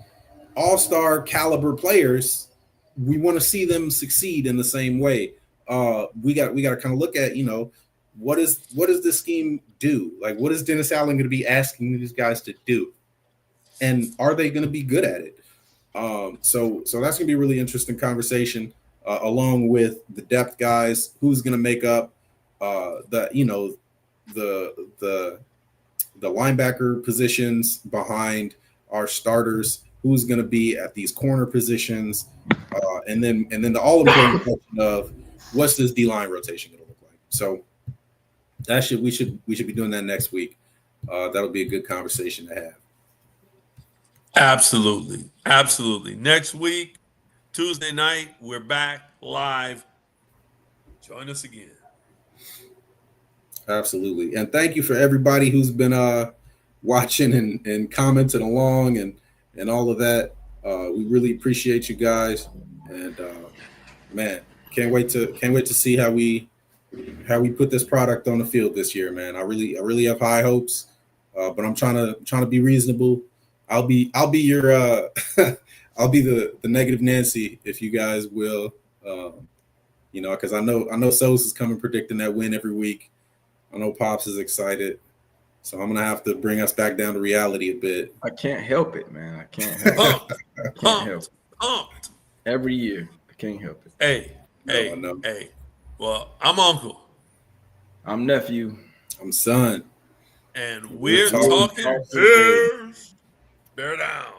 all-star caliber players. We want to see them succeed in the same way. We got to kind of look at, you know, what does this scheme do? Like, what is Dennis Allen going to be asking these guys to do? And are they going to be good at it? So that's going to be a really interesting conversation, along with the depth guys, who's going to make up the linebacker positions behind our starters, who's going to be at these corner positions, and then the all-important question of what's this D-line rotation going to look like. So we should be doing that next week. That'll be a good conversation to have. Absolutely. Next week, Tuesday night, we're back live. Join us again. Absolutely. And thank you for everybody who's been watching and commenting along and all of that. We really appreciate you guys. And man, can't wait to see how we put this product on the field this year, man. I really have high hopes. But I'm trying to be reasonable. I'll be your I'll be the negative Nancy, if you guys will. You know, because I know Sos is coming predicting that win every week. I know Pops is excited, so I'm gonna have to bring us back down to reality a bit. I can't help it, man. I can't help it. Every year, I can't help it. Hey. Well, I'm uncle. I'm nephew. I'm son. And we're talking Bears. Bear down.